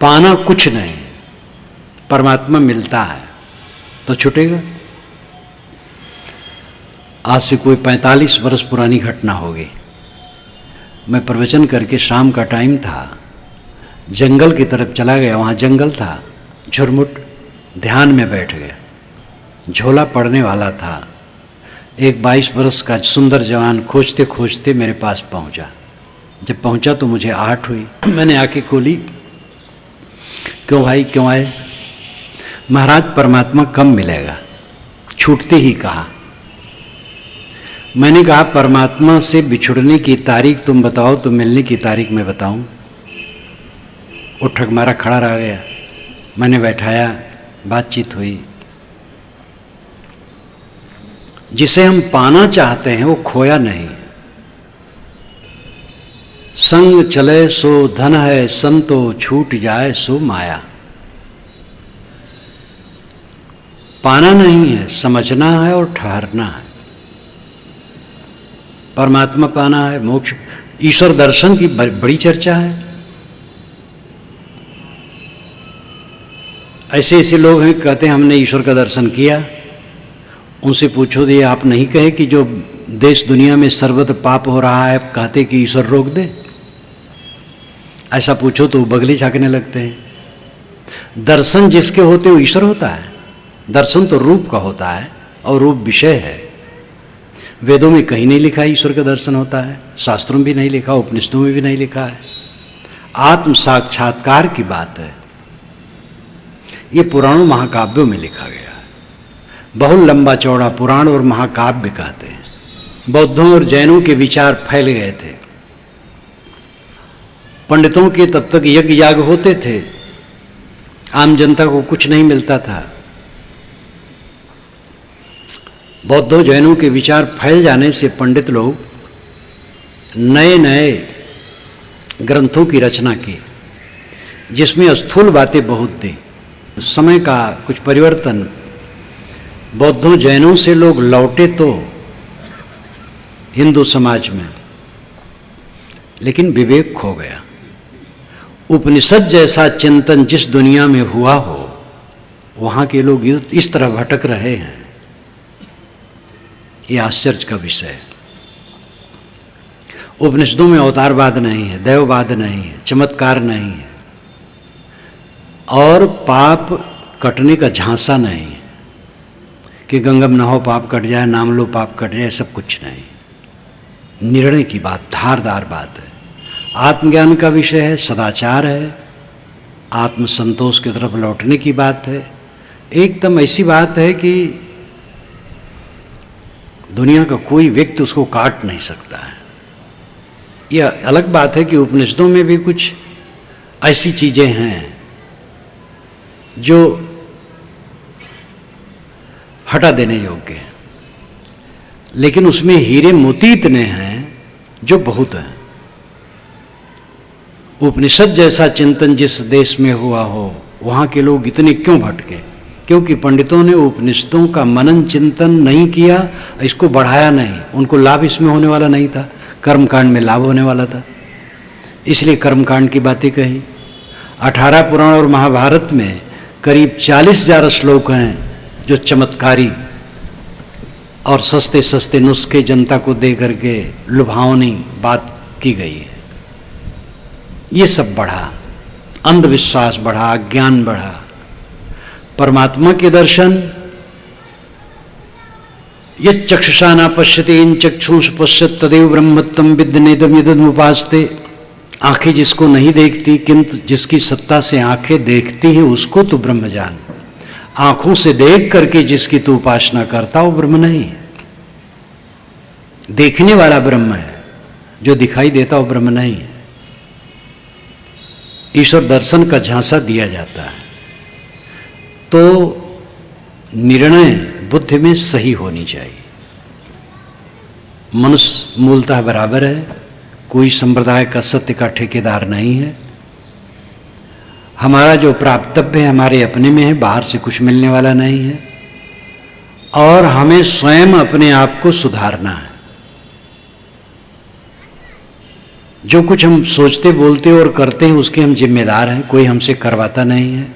पाना कुछ नहीं, परमात्मा मिलता है तो छूटेगा। आज से कोई 45 वर्ष पुरानी घटना होगी। मैं प्रवचन करके शाम का टाइम था, जंगल की तरफ चला गया। वहाँ जंगल था, झुरमुट, ध्यान में बैठ गया। झोला पड़ने वाला था। एक 22 वर्ष का सुंदर जवान खोजते खोजते मेरे पास पहुँचा। जब पहुँचा तो मुझे आहट हुई। मैंने आके खोली, क्यों भाई, क्यों आए? महाराज, परमात्मा कब मिलेगा? छूटते ही कहा। मैंने कहा, परमात्मा से बिछुड़ने की तारीख तुम बताओ तो मिलने की तारीख मैं बताऊं। वो ठगमारा खड़ा रह गया। मैंने बैठाया, बातचीत हुई। जिसे हम पाना चाहते हैं वो खोया नहीं। संग चले सो धन है, संतो छूट जाए सो माया। पाना नहीं है, समझना है और ठहरना है। परमात्मा पाना है, मोक्ष, ईश्वर दर्शन की बड़ी चर्चा है। ऐसे ऐसे लोग हैं कहते हैं हमने ईश्वर का दर्शन किया। उनसे पूछो, ये आप नहीं कहे कि जो देश दुनिया में सर्वत्र पाप हो रहा है, कहते कि ईश्वर रोक दे? ऐसा पूछो तो बगली झाँकने लगते हैं। दर्शन जिसके होते वो ईश्वर होता है। दर्शन तो रूप का होता है और रूप विषय है। वेदों में कहीं नहीं लिखा है ईश्वर का दर्शन होता है, शास्त्रों में भी नहीं लिखा, उपनिषदों में भी नहीं लिखा है। आत्म साक्षात्कार की बात है। ये पुराणों महाकाव्यों में लिखा गया है। बहुत लंबा चौड़ा पुराण और महाकाव्य कहते हैं। बौद्धों और जैनों के विचार फैल गए थे। पंडितों के तब तक यज्ञ याग होते थे, आम जनता को कुछ नहीं मिलता था। बौद्धों जैनों के विचार फैल जाने से पंडित लोग नए नए ग्रंथों की रचना की, जिसमें स्थूल बातें बहुत थी। समय का कुछ परिवर्तन, बौद्धों जैनों से लोग लौटे तो हिंदू समाज में, लेकिन विवेक खो गया। उपनिषद जैसा चिंतन जिस दुनिया में हुआ हो, वहाँ के लोग इस तरह भटक रहे हैं, ये आश्चर्य का विषय है। उपनिषदों में अवतारवाद नहीं है, दैववाद नहीं है, चमत्कार नहीं है और पाप कटने का झांसा नहीं है कि गंगम नहाओ पाप कट जाए, नाम लो पाप कट जाए, सब कुछ नहीं। निर्णय की बात, धारदार बात है। आत्मज्ञान का विषय है, सदाचार है, आत्मसंतोष की तरफ लौटने की बात है। एकदम ऐसी बात है कि दुनिया का कोई व्यक्ति उसको काट नहीं सकता है। यह अलग बात है कि उपनिषदों में भी कुछ ऐसी चीजें हैं जो हटा देने योग्य है, लेकिन उसमें हीरे मोती इतने हैं जो बहुत हैं। उपनिषद जैसा चिंतन जिस देश में हुआ हो वहाँ के लोग इतने क्यों भटके? क्योंकि पंडितों ने उपनिषदों का मनन चिंतन नहीं किया, इसको बढ़ाया नहीं, उनको लाभ इसमें होने वाला नहीं था, कर्मकांड में लाभ होने वाला था, इसलिए कर्मकांड की बातें कही। 18 पुराण और महाभारत में करीब 40,000 श्लोक हैं जो चमत्कारी और सस्ते सस्ते नुस्खे जनता को दे करके लुभावनी बात की गई है। ये सब बढ़ा, अंधविश्वास बढ़ा, अज्ञान बढ़ा। परमात्मा के दर्शन, यत् चक्षुषा न पश्यते इन चक्षुष पश्यत तदेव ब्रह्मत्वं विद्यनेदम यदमुपास्ते। आंखें जिसको नहीं देखती किंतु जिसकी सत्ता से आंखें देखती हैं उसको तो ब्रह्म जान। आंखों से देख करके जिसकी तू उपासना करता वो ब्रह्म नहीं है। देखने वाला ब्रह्म है, जो दिखाई देता वो ब्रह्म नहीं है। ईश्वर दर्शन का झांसा दिया जाता है, तो निर्णय बुद्धि में सही होनी चाहिए। मनुष्य मूलतः बराबर है, कोई संप्रदाय का सत्य का ठेकेदार नहीं है। हमारा जो प्राप्तव्य है हमारे अपने में है, बाहर से कुछ मिलने वाला नहीं है, और हमें स्वयं अपने आप को सुधारना है। जो कुछ हम सोचते बोलते और करते हैं उसके हम जिम्मेदार हैं, कोई हमसे करवाता नहीं है।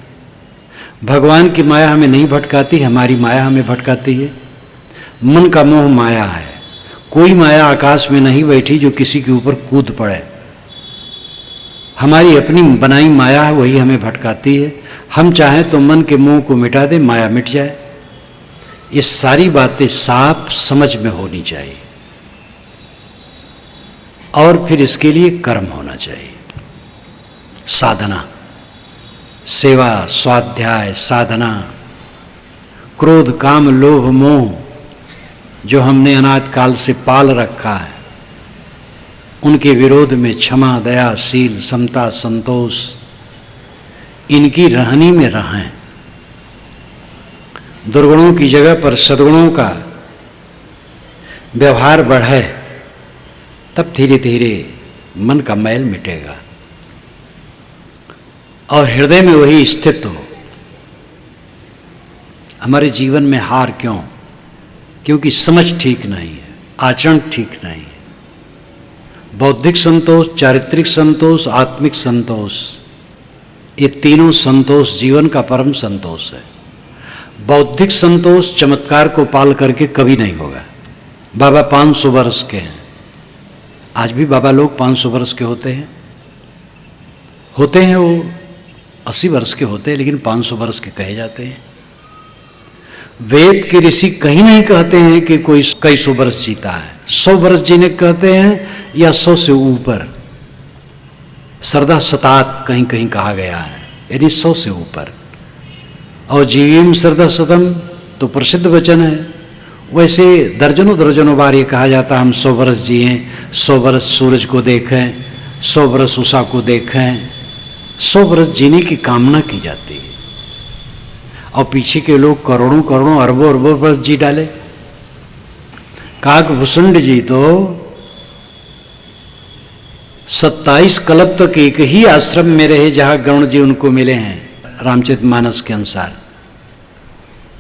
भगवान की माया हमें नहीं भटकाती, हमारी माया हमें भटकाती है। मन का मोह माया है, कोई माया आकाश में नहीं बैठी जो किसी के ऊपर कूद पड़े। हमारी अपनी बनाई माया है, वही हमें भटकाती है। हम चाहें तो मन के मोह को मिटा दें, माया मिट जाए। ये सारी बातें साफ समझ में होनी चाहिए, और फिर इसके लिए कर्म होना चाहिए। साधना, सेवा, स्वाध्याय, साधना। क्रोध, काम, लोभ, मोह जो हमने अनाद काल से पाल रखा है, उनके विरोध में क्षमा, दया, शील, समता, संतोष, इनकी रहनी में रहें। दुर्गुणों की जगह पर सद्गुणों का व्यवहार बढ़े, तब धीरे धीरे मन का मैल मिटेगा और हृदय में वही स्थित हो। हमारे जीवन में हार क्यों? क्योंकि समझ ठीक नहीं है, आचरण ठीक नहीं है। बौद्धिक संतोष, चारित्रिक संतोष, आत्मिक संतोष, ये तीनों संतोष जीवन का परम संतोष है। बौद्धिक संतोष चमत्कार को पाल करके कभी नहीं होगा। बाबा 500 वर्ष के हैं, आज भी बाबा लोग 500 वर्ष के होते हैं। वो 80 वर्ष के होते हैं, लेकिन 500 वर्ष के कहे जाते हैं। वेद के ऋषि कहीं नहीं कहते हैं कि कोई कई सौ वर्ष जीता है। 100 वर्ष जीने कहते हैं, या 100 से ऊपर। सरदा शतात कहीं कहीं कहा गया है, यानी 100 से ऊपर। और जीवीम सरदा शतम तो प्रसिद्ध वचन है। वैसे दर्जनों दर्जनों बार ये कहा जाता है हम 100 वर्ष जिए, 100 वर्ष सूरज को देखें, 100 वर्ष उषा को देखें। 100 वर्ष जीने की कामना की जाती है, और पीछे के लोग करोड़ों करोड़ों अरबों अरबों वर्ष जी डाले। काकभूषुंड जी तो 27 कल्प तक एक ही आश्रम में रहे जहां गरुण जी उनको मिले हैं, रामचरितमानस के अनुसार।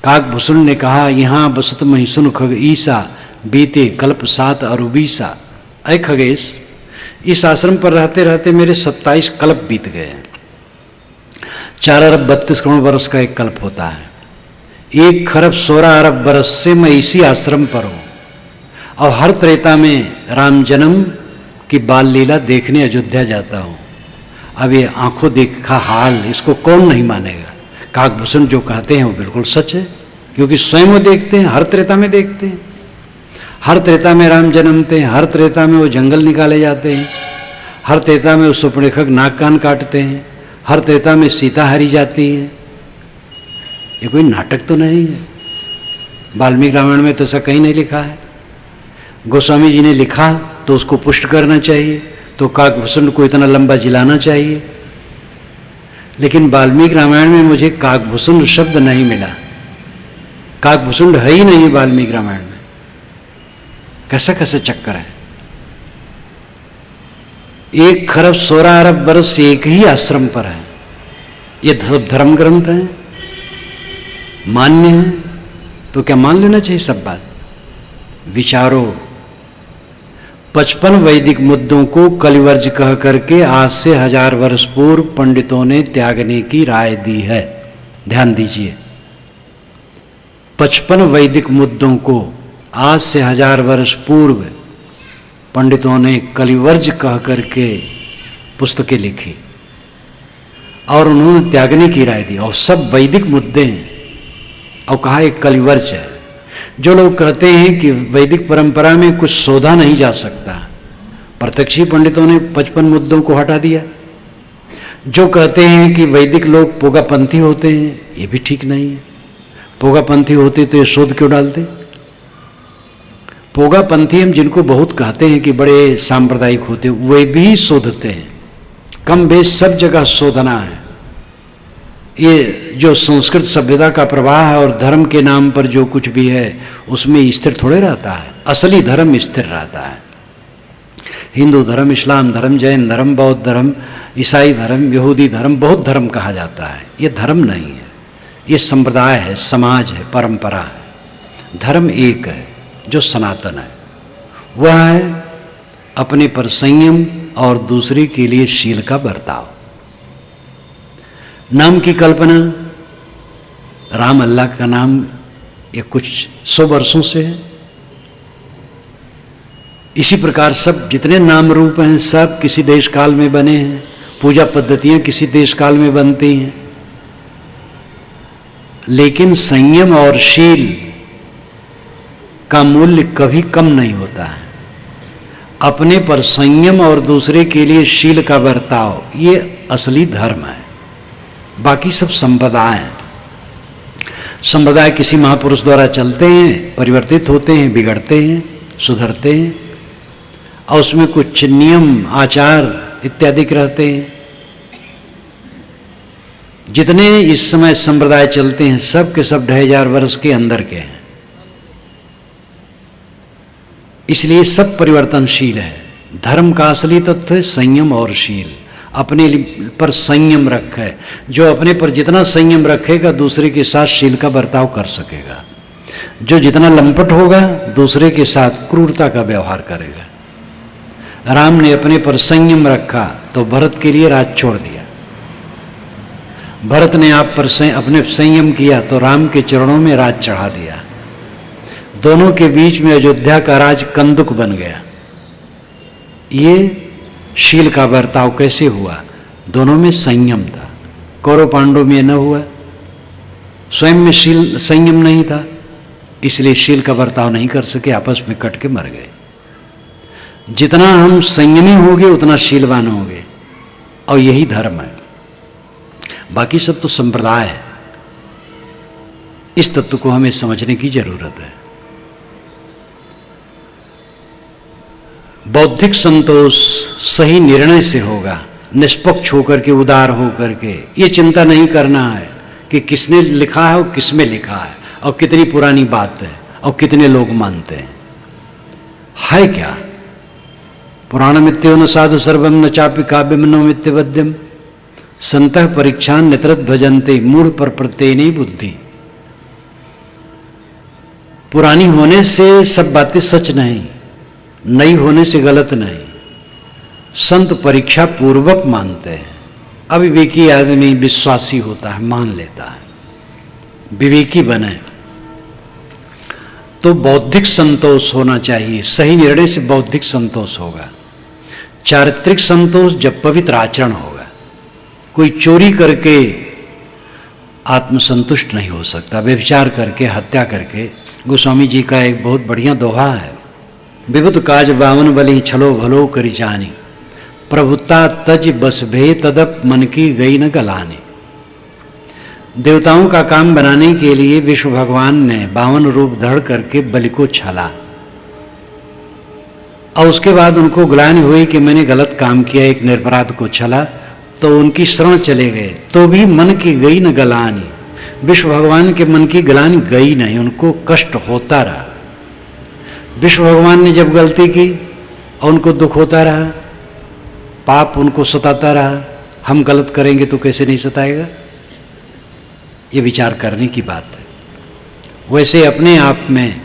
काकभूषुंड ने कहा, यहां बसत मही सुन खग ईसा, बीते कल्प 7 अरुबीसा। अय खगेश, इस आश्रम पर रहते रहते मेरे 27 कल्प बीत गए हैं। 4 अरब 32 करोड़ वर्ष का एक कल्प होता है। 1 खरब 16 अरब वर्ष से मैं इसी आश्रम पर हूं, और हर त्रेता में राम जन्म की बाल लीला देखने अयोध्या जाता हूं। अब ये आंखों देखा हाल, इसको कौन नहीं मानेगा? काकभूषुंड जो कहते हैं वो बिल्कुल सच है, क्योंकि स्वयं वो देखते हैं, हर त्रेता में देखते हैं। हर त्रेता में राम जन्मते हैं, हर त्रेता में वो जंगल निकाले जाते हैं, हर त्रेता में वो सुपनेखक नाक कान काटते हैं, हर त्रेता में सीता हरी जाती है। ये कोई नाटक तो नहीं है। वाल्मीकि रामायण में तो ऐसा कहीं नहीं लिखा है। गोस्वामी जी ने लिखा तो उसको पुष्ट करना चाहिए, तो काकभूषुंड को इतना लंबा जिलाना चाहिए। लेकिन वाल्मीकि रामायण में मुझे काकभूषुंड शब्द नहीं मिला। काकभूषुंड है ही नहीं वाल्मीकि रामायण में। कैसा कैसा चक्कर है। 1,16 अरब वर्ष एक ही आश्रम पर है। ये सब धर्म ग्रंथ हैं, मान्य है, तो क्या मान लेना चाहिए सब बात? विचारो। 55 वैदिक मुद्दों को कलिवर्ज कह करके आज से 1000 वर्ष पूर्व पंडितों ने त्यागने की राय दी है। ध्यान दीजिए, 55 वैदिक मुद्दों को आज से 1000 वर्ष पूर्व पंडितों ने कलिवर्ज कह करके पुस्तकें लिखी और उन्होंने त्यागने की राय दी, और सब वैदिक मुद्दे हैं। और कहा एक कलिवर्ज है। जो लोग कहते हैं कि वैदिक परंपरा में कुछ शोधा नहीं जा सकता, प्रत्यक्षी पंडितों ने 55 मुद्दों को हटा दिया। जो कहते हैं कि वैदिक लोग पोगापंथी होते हैं, ये भी ठीक नहीं है। पोगापंथी होते तो ये शोध क्यों डालते? पोगापंथी हम जिनको बहुत कहते हैं कि बड़े सांप्रदायिक होते, वे भी शोधते हैं। कम बेश सब जगह शोधना है। ये जो संस्कृत सभ्यता का प्रवाह है और धर्म के नाम पर जो कुछ भी है उसमें स्थिर थोड़े रहता है। असली धर्म स्थिर रहता है। हिंदू धर्म, इस्लाम धर्म, जैन धर्म, बौद्ध धर्म, ईसाई धर्म, यहूदी धर्म, बहुत धर्म कहा जाता है। ये धर्म नहीं है, ये संप्रदाय है, समाज है, परंपरा है। धर्म एक है जो सनातन है, वह है अपने पर संयम और दूसरे के लिए शील का बर्ताव। नाम की कल्पना, राम अल्लाह का नाम, ये कुछ 100 वर्षों से है। इसी प्रकार सब जितने नाम रूप हैं सब किसी देश काल में बने हैं। पूजा पद्धतियां किसी देश काल में बनती हैं, लेकिन संयम और शील का मूल्य कभी कम नहीं होता है। अपने पर संयम और दूसरे के लिए शील का बर्ताव, ये असली धर्म है। बाकी सब संप्रदाय हैं। संप्रदाय किसी महापुरुष द्वारा चलते हैं, परिवर्तित होते हैं, बिगड़ते हैं, सुधरते हैं, और उसमें कुछ नियम आचार इत्यादि रहते हैं। जितने इस समय संप्रदाय चलते हैं सब के सब 2500 वर्ष के अंदर के हैं, इसलिए सब परिवर्तनशील है। धर्म का असली तत्व है संयम और शील। अपने पर संयम रखे, जो अपने पर जितना संयम रखेगा दूसरे के साथ शील का बर्ताव कर सकेगा। जो जितना लंपट होगा दूसरे के साथ क्रूरता का व्यवहार करेगा। राम ने अपने पर संयम रखा तो भरत के लिए राज छोड़ दिया। भरत ने आप पर अपने संयम किया तो राम के चरणों में राज चढ़ा दिया। दोनों के बीच में अयोध्या का राज कंदुक बन गया। ये शील का बर्ताव कैसे हुआ? दोनों में संयम था। कौरव पांडव में न हुआ, स्वयं में शील संयम नहीं था, इसलिए शील का बर्ताव नहीं कर सके, आपस में कट के मर गए। जितना हम संयमी होंगे उतना शीलवान होंगे, और यही धर्म है। बाकी सब तो संप्रदाय है। इस तत्व को हमें समझने की जरूरत है। बौद्धिक संतोष सही निर्णय से होगा, निष्पक्ष होकर के, उदार होकर के। ये चिंता नहीं करना है कि किसने लिखा है और किसमें लिखा है और कितनी पुरानी बात है और कितने लोग मानते हैं। है क्या? पुराणमित्यो न साधु सर्वम न चापि काव्यम न मित्यवद्यम संतः परीक्षान नितरत भजन्ते मूढ़ पर प्रत्येने बुद्धि। पुरानी होने से सब बातें सच नहीं, नई होने से गलत नहीं। संत परीक्षा पूर्वक मानते हैं। अविवेकी आदमी विश्वासी होता है, मान लेता है। विवेकी बने तो बौद्धिक संतोष होना चाहिए। सही निर्णय से बौद्धिक संतोष होगा। चारित्रिक संतोष जब पवित्र आचरण होगा। कोई चोरी करके आत्मसंतुष्ट नहीं हो सकता, व्यभिचार करके, हत्या करके। गोस्वामी जी का एक बहुत बढ़िया दोहा है, विभुत काज बावन बलि छलो भलो करी जानी, प्रभुता तज बस भे तदप मन की गई न गलाने। देवताओं का काम बनाने के लिए विष्णु भगवान ने 52 रूप धड़ करके बलि को छला, और उसके बाद उनको ग्लानि हुई कि मैंने गलत काम किया, एक निरपराध को छला, तो उनकी शरण चले गए, तो भी मन की गई न गलानी। विष्णु भगवान के मन की गलानी गई नहीं, उनको कष्ट होता रहा। विष्णु भगवान ने जब गलती की और उनको दुख होता रहा, पाप उनको सताता रहा, हम गलत करेंगे तो कैसे नहीं सताएगा? ये विचार करने की बात है। वैसे अपने आप में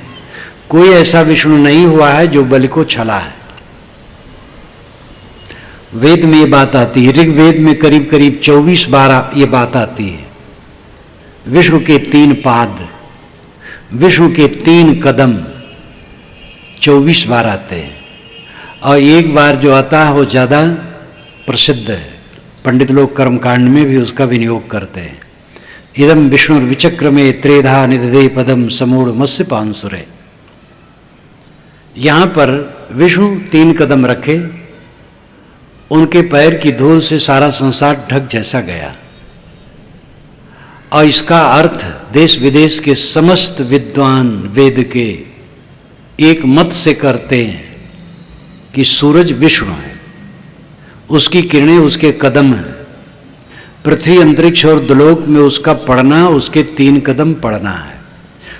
कोई ऐसा विष्णु नहीं हुआ है जो बलि को छला है। वेद में ये बात आती है, ऋग्वेद में करीब करीब 24 बार ये बात आती है। विष्णु के 3 पाद, विष्णु के 3 कदम 24 बार आते हैं, और एक बार जो आता है वो ज़्यादा प्रसिद्ध है। पंडित लोग कर्मकांड में भी उसका विनियोग करते हैं। इदम विष्णु विचक्र में त्रेधा निदधे पदम समूढ़ मत्स्य पांसुरे। यहाँ पर विष्णु 3 कदम रखे, उनके पैर की धूल से सारा संसार ढक जैसा गया। और इसका अर्थ देश विदेश के समस्त विद्वान वेद के एक मत से करते हैं कि सूरज विष्णु है, उसकी किरणें उसके कदम हैं। पृथ्वी, अंतरिक्ष और द्युलोक में उसका पड़ना उसके 3 कदम पड़ना है।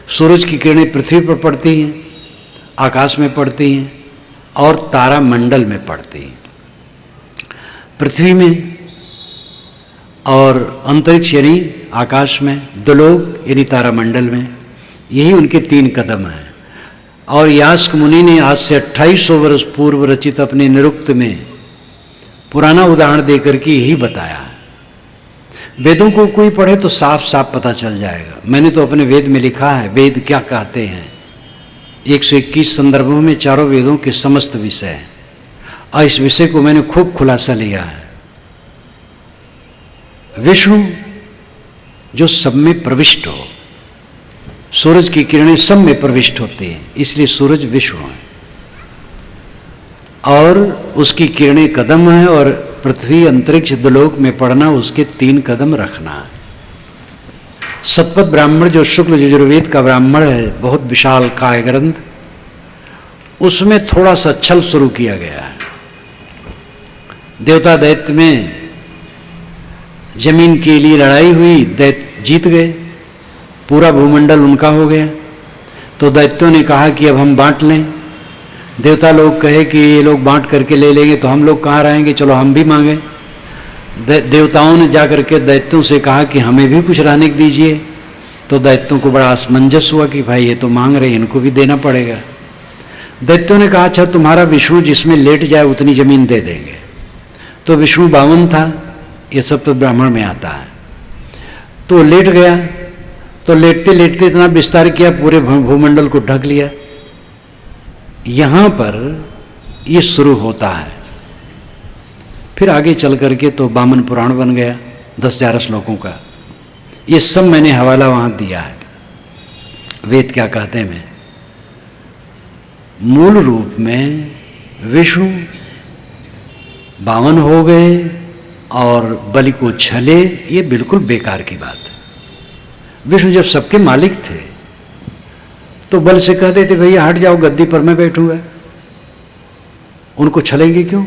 सूरज की किरणें पृथ्वी पर पड़ती हैं, आकाश में पड़ती हैं, और तारा मंडल में पड़ती हैं। पृथ्वी में और अंतरिक्ष यानी आकाश में, द्युलोक यानी तारामंडल में, यही उनके 3 कदम हैं। और यास्क मुनि ने आज से 2800 वर्ष पूर्व रचित अपने निरुक्त में पुराना उदाहरण देकर के यही बताया है। वेदों को कोई पढ़े तो साफ साफ पता चल जाएगा। मैंने तो अपने वेद में लिखा है वेद क्या कहते हैं। 121 संदर्भों में चारों वेदों के समस्त विषय हैं, और इस विषय को मैंने खूब खुलासा लिया है। विष्णु जो सब में प्रविष्ट हो, सूरज की किरणें सब में प्रविष्ट होती हैं, इसलिए सूरज विष्णु है। और उसकी किरणें कदम है, और पृथ्वी, अंतरिक्ष, द्युलोक में पड़ना उसके 3 कदम रखना है। सतपथ ब्राह्मण जो शुक्ल यजुर्वेद का ब्राह्मण है, बहुत विशाल काय ग्रंथ, उसमें थोड़ा सा छल शुरू किया गया है। देवता दैत्य में जमीन के लिए लड़ाई हुई, दैत्य जीत गए, पूरा भूमंडल उनका हो गया। तो दैत्यों ने कहा कि अब हम बांट लें। देवता लोग कहे कि ये लोग बांट करके ले लेंगे तो हम लोग कहाँ रहेंगे, चलो हम भी मांगे। देवताओं ने जाकर के दैत्यों से कहा कि हमें भी कुछ रहने दीजिए। तो दैत्यों को बड़ा असमंजस हुआ कि भाई ये तो मांग रहे, इनको भी देना पड़ेगा। दैत्यों ने कहा अच्छा तुम्हारा विष्णु जिसमें लेट जाए उतनी जमीन दे देंगे। तो विष्णु 52 था, ये सब तो ब्राह्मण में आता है। तो लेट गया, तो लेटते लेटते इतना विस्तार किया, पूरे भूमंडल को ढक लिया। यहां पर ये शुरू होता है। फिर आगे चल करके तो वामन पुराण बन गया 10,000 श्लोकों का। ये सब मैंने हवाला वहां दिया है। वेद क्या कहते हैं। मूल रूप में विष्णु 52 हो गए और बलि को छले, ये बिल्कुल बेकार की बात है। विष्णु जब सबके मालिक थे तो बल से कहते थे भैया हट जाओ, गद्दी पर मैं बैठूंगा, उनको छलेंगे क्यों?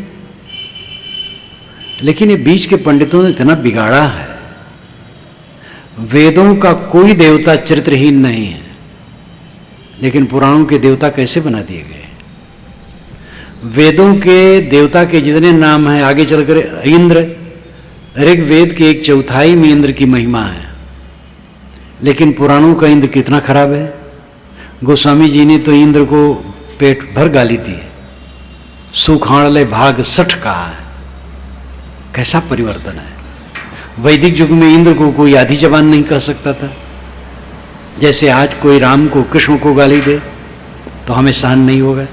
लेकिन ये बीच के पंडितों ने इतना बिगाड़ा है। वेदों का कोई देवता चरित्रहीन नहीं है, लेकिन पुराणों के देवता कैसे बना दिए गए। वेदों के देवता के जितने नाम हैं, आगे चलकर इंद्र, ऋग्वेद के 1/4 में इंद्र की महिमा है, लेकिन पुराणों का इंद्र कितना खराब है। गोस्वामी जी ने तो इंद्र को पेट भर गाली दी है, सुखाणले भाग 60 कहा है। कैसा परिवर्तन है। वैदिक युग में इंद्र को कोई आधी जबान नहीं कह सकता था। जैसे आज कोई राम को, कृष्ण को गाली दे तो हमें सहन नहीं होगा,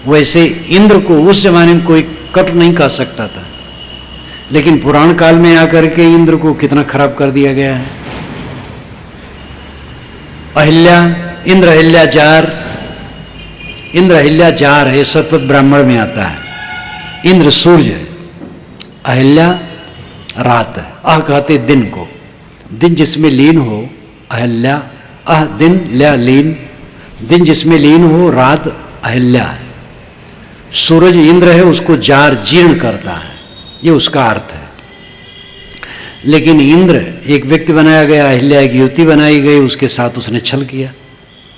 वैसे इंद्र को उस जमाने में कोई कट नहीं कह सकता था। लेकिन पुराण काल में आकर के इंद्र को कितना खराब कर दिया गया है। अहिल्या, इंद्र अहिल्याचार, इंद्र अहिल्याचार है, सतपथ ब्राह्मण में आता है। इंद्र सूर्य, अहिल्या रात है। अह कहते दिन को, दिन जिसमें लीन हो अहिल्या, अह दिन, ल्या लीन, दिन जिसमें लीन हो रात अहिल्या है। सूरज इंद्र है, उसको जार जीर्ण करता है, ये उसका अर्थ है। लेकिन इंद्र एक व्यक्ति बनाया गया, अहिल्या एक युवती बनाई गई, उसके साथ उसने छल किया।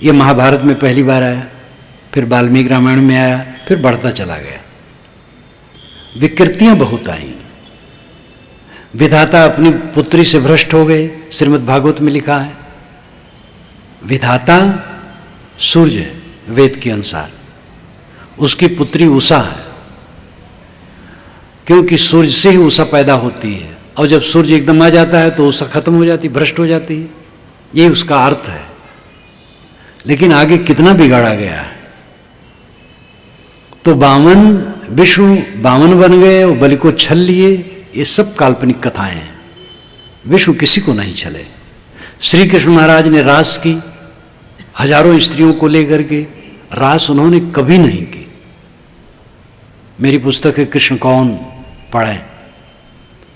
ये महाभारत में पहली बार आया, फिर वाल्मीकि रामायण में आया, फिर बढ़ता चला गया। विकृतियां बहुत आई। विधाता अपनी पुत्री से भ्रष्ट हो गए, श्रीमद् भागवत में लिखा है। विधाता सूर्य है वेद के अनुसार, उसकी पुत्री उषा है, क्योंकि सूर्य से ही उषा पैदा होती है, और जब सूर्य एकदम आ जाता है तो उषा खत्म हो जाती, भ्रष्ट हो जाती है। ये उसका अर्थ है। लेकिन आगे कितना बिगाड़ा गया है। तो विष्णु बामन बन गए और बलि को छल लिए, ये सब काल्पनिक कथाएं हैं। विष्णु किसी को नहीं छले। श्री कृष्ण महाराज ने रास की, हजारों स्त्रियों को लेकर के रास उन्होंने कभी नहीं की। मेरी पुस्तक है कृष्ण कौन, पढ़ें।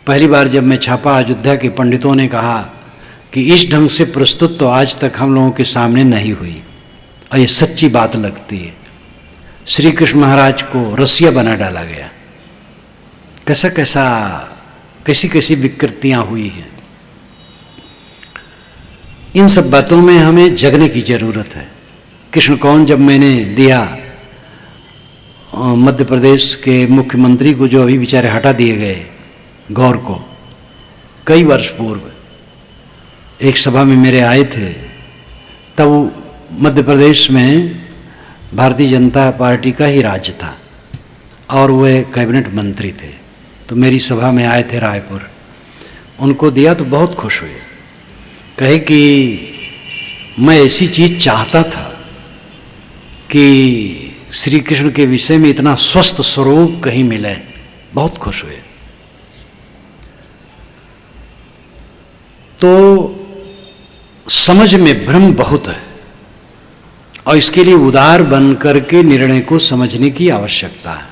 पहली बार जब मैं छापा, अयोध्या के पंडितों ने कहा कि इस ढंग से प्रस्तुत तो आज तक हम लोगों के सामने नहीं हुई, और ये सच्ची बात लगती है। श्री कृष्ण महाराज को रसिया बना डाला गया। कैसी कैसी विकृतियां हुई हैं। इन सब बातों में हमें जगने की जरूरत है। कृष्ण कौन जब मैंने दिया मध्य प्रदेश के मुख्यमंत्री को, जो अभी बेचारे हटा दिए गए, गौर को, कई वर्ष पूर्व एक सभा में मेरे आए थे। तब मध्य प्रदेश में भारतीय जनता पार्टी का ही राज्य था और वे कैबिनेट मंत्री थे। तो मेरी सभा में आए थे रायपुर, उनको दिया तो बहुत खुश हुए। कहे कि मैं ऐसी चीज चाहता था कि श्री कृष्ण के विषय में इतना स्वस्थ स्वरूप कहीं मिले। बहुत खुश हुए। तो समझ में भ्रम बहुत है, और इसके लिए उदार बन करके निर्णय को समझने की आवश्यकता है।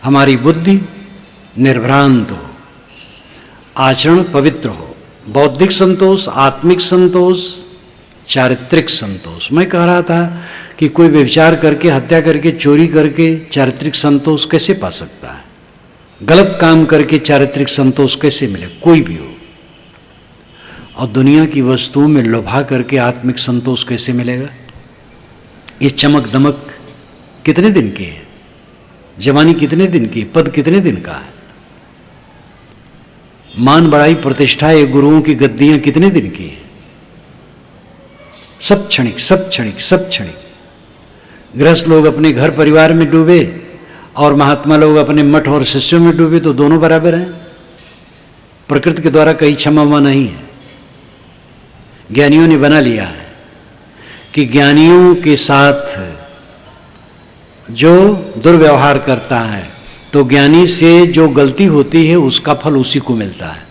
हमारी बुद्धि निर्भ्रांत हो, आचरण पवित्र हो, बौद्धिक संतोष, आत्मिक संतोष, चारित्रिक संतोष। मैं कह रहा था कि कोई व्यभिचार करके, हत्या करके, चोरी करके चारित्रिक संतोष कैसे पा सकता है? गलत काम करके चारित्रिक संतोष कैसे मिले? कोई भी हो। और दुनिया की वस्तुओं में लोभा करके आत्मिक संतोष कैसे मिलेगा? ये चमक दमक कितने दिन की है? जवानी कितने दिन की? पद कितने दिन का है? मान बड़ाई प्रतिष्ठा, ये गुरुओं की गद्दियां कितने दिन की है? सब क्षणिक, सब क्षणिक, सब क्षणिक। गृहस्थ लोग अपने घर परिवार में डूबे और महात्मा लोग अपने मठ और शिष्यों में डूबे, तो दोनों बराबर हैं। प्रकृति के द्वारा कहीं क्षमा नहीं है। ज्ञानियों ने बना लिया है कि ज्ञानियों के साथ जो दुर्व्यवहार करता है, तो ज्ञानी से जो गलती होती है उसका फल उसी को मिलता है।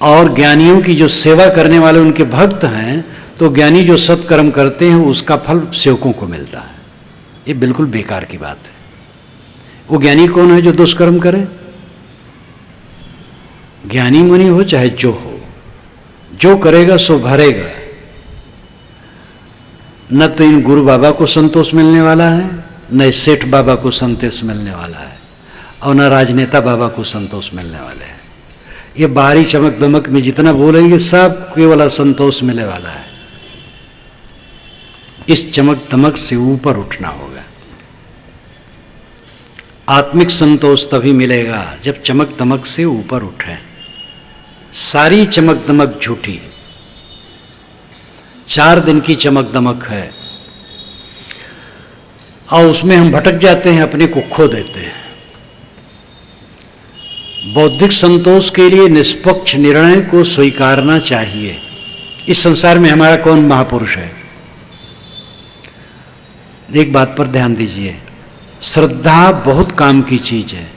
और ज्ञानियों की जो सेवा करने वाले उनके भक्त हैं, तो ज्ञानी जो सत्कर्म करते हैं उसका फल सेवकों को मिलता है। ये बिल्कुल बेकार की बात है। वो ज्ञानी कौन है जो दुष्कर्म करे? ज्ञानी मुनि हो चाहे जो हो, जो करेगा सो भरेगा। न तो इन गुरु बाबा को संतोष मिलने वाला है, न सेठ बाबा को संतोष मिलने वाला है, और न राजनेता बाबा को संतोष मिलने वाले हैं। ये बाहरी चमक दमक में जितना बोलेंगे सब केवल संतोष मिलने वाला है। इस चमक दमक से ऊपर उठना होगा। आत्मिक संतोष तभी मिलेगा जब चमक दमक से ऊपर उठे। सारी चमक दमक झूठी, 4 दिन की चमक दमक है, और उसमें हम भटक जाते हैं, अपने को खो देते हैं। बौद्धिक संतोष के लिए निष्पक्ष निर्णय को स्वीकारना चाहिए। इस संसार में हमारा कौन महापुरुष है? एक बात पर ध्यान दीजिए, श्रद्धा बहुत काम की चीज है।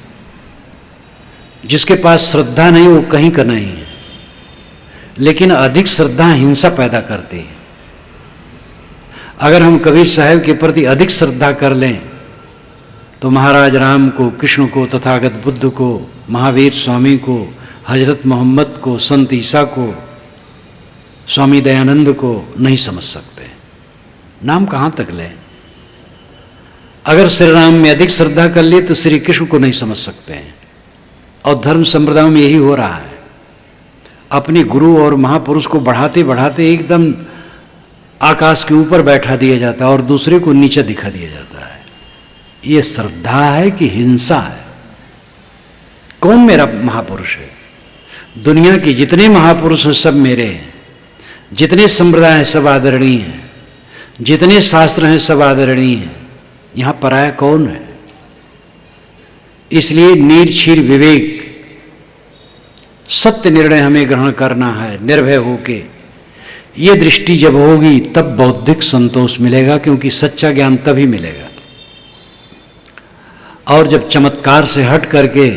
जिसके पास श्रद्धा नहीं वो कहीं का नहीं है। लेकिन अधिक श्रद्धा हिंसा पैदा करती है। अगर हम कबीर साहब के प्रति अधिक श्रद्धा कर लें तो महाराज राम को, कृष्ण को, तथागत बुद्ध को, महावीर स्वामी को, हजरत मोहम्मद को, संत ईसा को, स्वामी दयानंद को नहीं समझ सकते। नाम कहां तक लें? अगर श्री राम में अधिक श्रद्धा कर लिए तो श्री कृष्ण को नहीं समझ सकते हैं। और धर्म संप्रदायों में यही हो रहा है। अपने गुरु और महापुरुष को बढ़ाते बढ़ाते एकदम आकाश के ऊपर बैठा दिया जाता है और दूसरे को नीचे दिखा दिया जाता है। ये श्रद्धा है कि हिंसा है? कौन मेरा महापुरुष है? दुनिया के जितने महापुरुष हैं सब मेरे हैं, जितने संप्रदाय हैं सब आदरणीय हैं, जितने शास्त्र हैं सब आदरणीय हैं। यहां पराया कौन है? इसलिए निर्क्षीर विवेक, सत्य निर्णय हमें ग्रहण करना है निर्भय होके। ये दृष्टि जब होगी तब बौद्धिक संतोष मिलेगा, क्योंकि सच्चा ज्ञान तभी मिलेगा। और जब चमत्कार से हट करके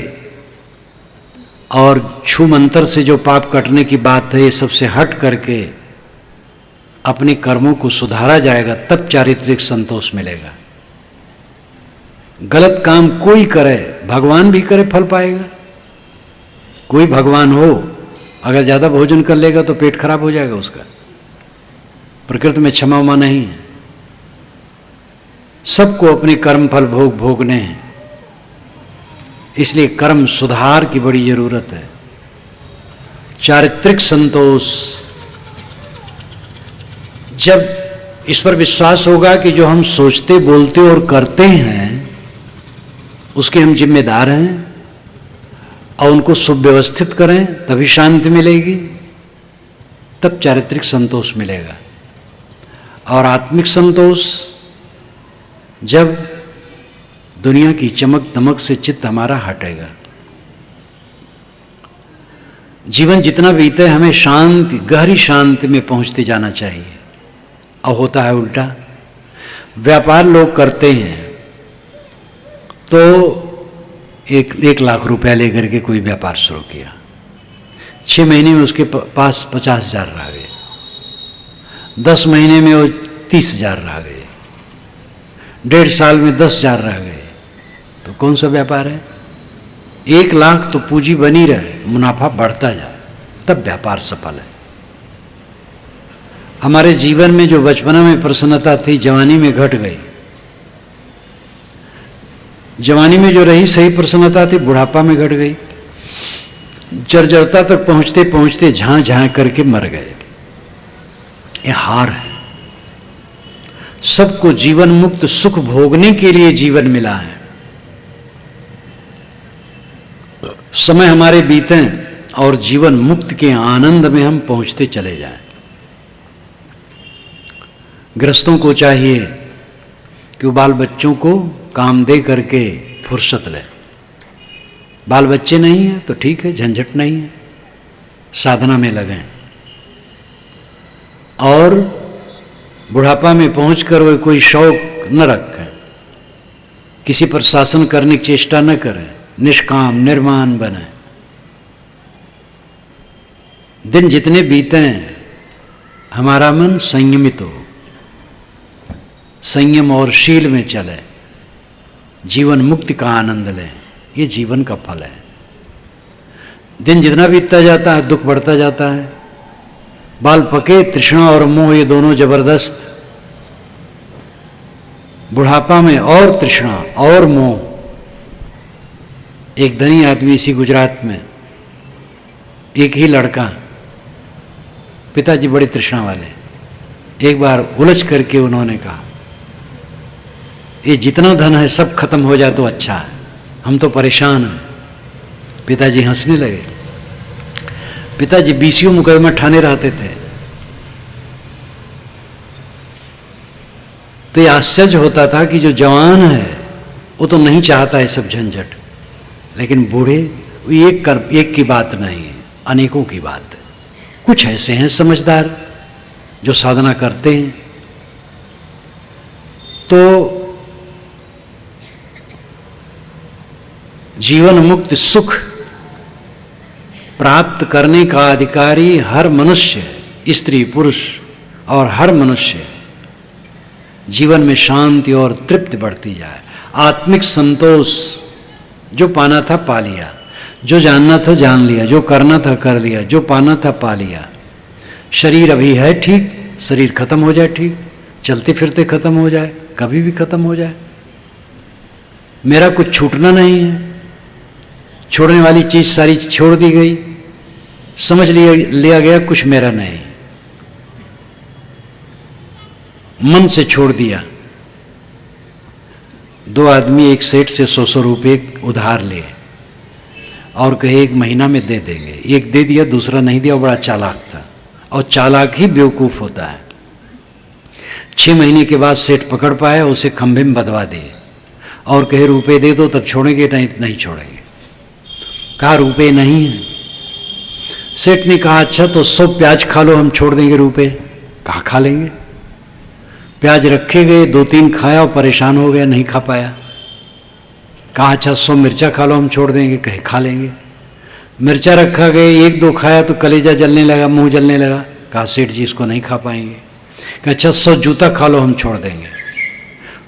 और छू मंत्र से जो पाप कटने की बात है, ये सबसे हट करके अपने कर्मों को सुधारा जाएगा, तब चारित्रिक संतोष मिलेगा। गलत काम कोई करे, भगवान भी करे, फल पाएगा। कोई भगवान हो, अगर ज्यादा भोजन कर लेगा तो पेट खराब हो जाएगा उसका। प्रकृति में क्षमा उमा नहीं है, सबको अपने कर्म फल भोगने हैं। इसलिए कर्म सुधार की बड़ी जरूरत है। चारित्रिक संतोष, जब इस पर विश्वास होगा कि जो हम सोचते बोलते और करते हैं उसके हम जिम्मेदार हैं और उनको सुव्यवस्थित करें, तभी शांति मिलेगी, तब चारित्रिक संतोष मिलेगा। और आत्मिक संतोष, जब दुनिया की चमक दमक से चित्त हमारा हटेगा। जीवन जितना बीते हमें शांति, गहरी शांति में पहुंचते जाना चाहिए। और होता है उल्टा। व्यापार लोग करते हैं तो 1 लाख रुपया लेकर के कोई व्यापार शुरू किया, 6 महीने में उसके पास 50,000 रह गए, 10 महीने में वो 30,000 रह गए, 1.5 साल में 10,000 रह गए। तो कौन सा व्यापार है? 1 लाख तो पूंजी बनी रहे, मुनाफा बढ़ता जाए, तब व्यापार सफल है। हमारे जीवन में जो बचपना में प्रसन्नता थी, जवानी में घट गई। जवानी में जो रही सही प्रसन्नता थी, बुढ़ापा में घट गई। जर्जरता तक पहुंचते पहुंचते झां झां करके मर गए। ये हार है। सबको जीवन मुक्त सुख भोगने के लिए जीवन मिला है। समय हमारे बीते और जीवन मुक्त के आनंद में हम पहुंचते चले जाएं। गृहस्थों को चाहिए कि वो बाल बच्चों को काम दे करके फुर्सत ले। बाल बच्चे नहीं है तो ठीक है, झंझट नहीं है, साधना में लगें। और बुढ़ापा में पहुंचकर वो कोई शौक न रखें, किसी पर शासन करने की चेष्टा न करें, निष्काम निर्माण बने। दिन जितने बीते हमारा मन संयमित हो, संयम और शील में चले, जीवन मुक्ति का आनंद लें। ये जीवन का फल है। दिन जितना बीतता जाता है दुख बढ़ता जाता है। बाल पके, तृष्णा और मोह ये दोनों जबरदस्त। बुढ़ापा में और तृष्णा और मोह। एक धनी आदमी इसी गुजरात में, एक ही लड़का, पिताजी बड़ी तृष्णा वाले। एक बार उलझ करके उन्होंने कहा, ये जितना धन है सब खत्म हो जाए तो अच्छा है, हम तो परेशान हैं। पिताजी हंसने लगे। पिताजी 20 मुकदमा ठाणे रहते थे। तो ये आश्चर्य होता था कि जो जवान है वो तो नहीं चाहता है सब झंझट, लेकिन बूढ़े एक की बात नहीं है, अनेकों की बात है। कुछ ऐसे हैं समझदार जो साधना करते हैं। तो जीवन मुक्त सुख प्राप्त करने का अधिकारी हर मनुष्य, स्त्री पुरुष और हर मनुष्य। जीवन में शांति और तृप्ति बढ़ती जाए। आत्मिक संतोष, जो पाना था पा लिया, जो जानना था जान लिया, जो करना था कर लिया, जो पाना था पा लिया। शरीर अभी है ठीक, शरीर खत्म हो जाए ठीक, चलते फिरते खत्म हो जाए, कभी भी खत्म हो जाए। मेरा कुछ छूटना नहीं है। छोड़ने वाली चीज सारी छोड़ दी गई, समझ लिया गया कुछ मेरा नहीं, मन से छोड़ दिया। दो आदमी एक सेठ से 100 रुपये उधार लिए और कहे 1 महीना में दे देंगे। एक दे दिया, दूसरा नहीं दिया, बड़ा चालाक था। और चालाक ही बेवकूफ़ होता है। 6 महीने के बाद सेठ पकड़ पाया, उसे खंभे में बंधवा दिए और कहे रुपए दे दो तब छोड़ेंगे, नहीं छोड़ेंगे। कहा रुपए नहीं है। सेठ ने कहा अच्छा तो 100 प्याज खा लो, हम छोड़ देंगे रुपए। कहा खा लेंगे। प्याज रखे गए, 2-3 खाया और परेशान हो गया, नहीं खा पाया। कहा अच्छा 100 मिर्चा खा लो, हम छोड़ देंगे। कहे खा लेंगे। मिर्चा रखा गए, 1-2 खाया तो कलेजा जलने लगा, मुंह जलने लगा। कहा सेठ जी इसको नहीं खा पाएंगे। कहा अच्छा 100 जूता खा लो, हम छोड़ देंगे।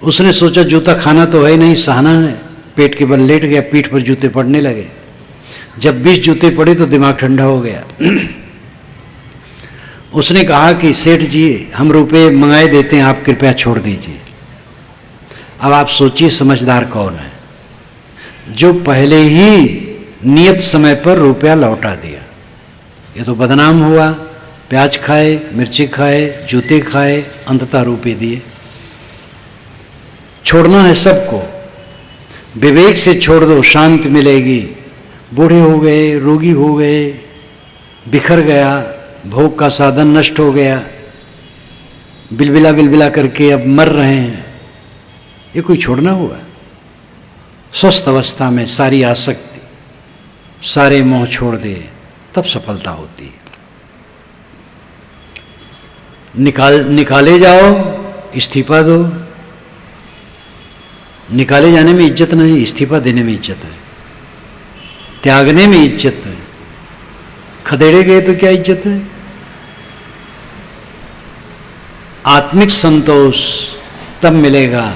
उसने सोचा जूता खाना तो है नहीं, सहना है। पेट के बल लेट गया, पीठ पर जूते पड़ने लगे। जब 20 जूते पड़े तो दिमाग ठंडा हो गया। उसने कहा कि सेठ जी हम रुपए मंगाए देते हैं, आप कृपया छोड़ दीजिए। अब आप सोचिए समझदार कौन है, जो पहले ही नियत समय पर रुपया लौटा दिया। ये तो बदनाम हुआ। प्याज खाए, मिर्ची खाए, जूते खाए, अंततः रुपए दिए। छोड़ना है सबको, विवेक से छोड़ दो, शांति मिलेगी। बूढ़े हो गए, रोगी हो गए, बिखर गया, भोग का साधन नष्ट हो गया, बिलबिला बिलबिला करके अब मर रहे हैं, ये कोई छोड़ना हुआ? स्वस्थ अवस्था में सारी आसक्ति, सारे मोह छोड़ दे, तब सफलता होती है। निकाले जाओ, इस्तीफा दो। निकाले जाने में इज्जत नहीं, इस्तीफा देने में इज्जत है। त्यागने में इज्जत है। खदेड़े गए तो क्या इज्जत है? आत्मिक संतोष तब मिलेगा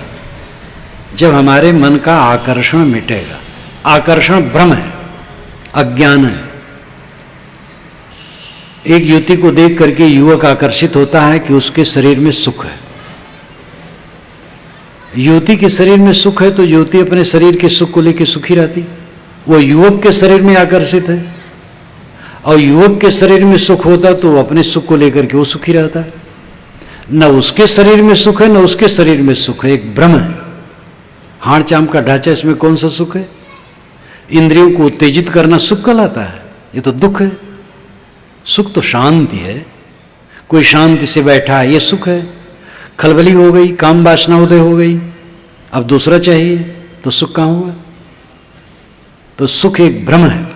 जब हमारे मन का आकर्षण मिटेगा। आकर्षण भ्रम है, अज्ञान है। एक युवती को देख करके युवक आकर्षित होता है कि उसके शरीर में सुख है। युवती के शरीर में सुख है तो युवती अपने शरीर के सुख को लेकर सुखी रहती। वो युवक के शरीर में आकर्षित है और युवक के शरीर में सुख होता तो वो अपने सुख को लेकर के वो सुखी रहता। न उसके शरीर में सुख है न उसके शरीर में सुख है, एक भ्रम है। हाड़ चाम का ढांचा, इसमें कौन सा सुख है? इंद्रियों को उत्तेजित करना सुख कहलाता है, ये तो दुख है। सुख तो शांति है। कोई शांति से बैठा है, ये सुख है। खलबली हो गई, काम वासना उदय हो गई, अब दूसरा चाहिए, तो सुख कहाँ हुआ? तो सुख एक भ्रम है।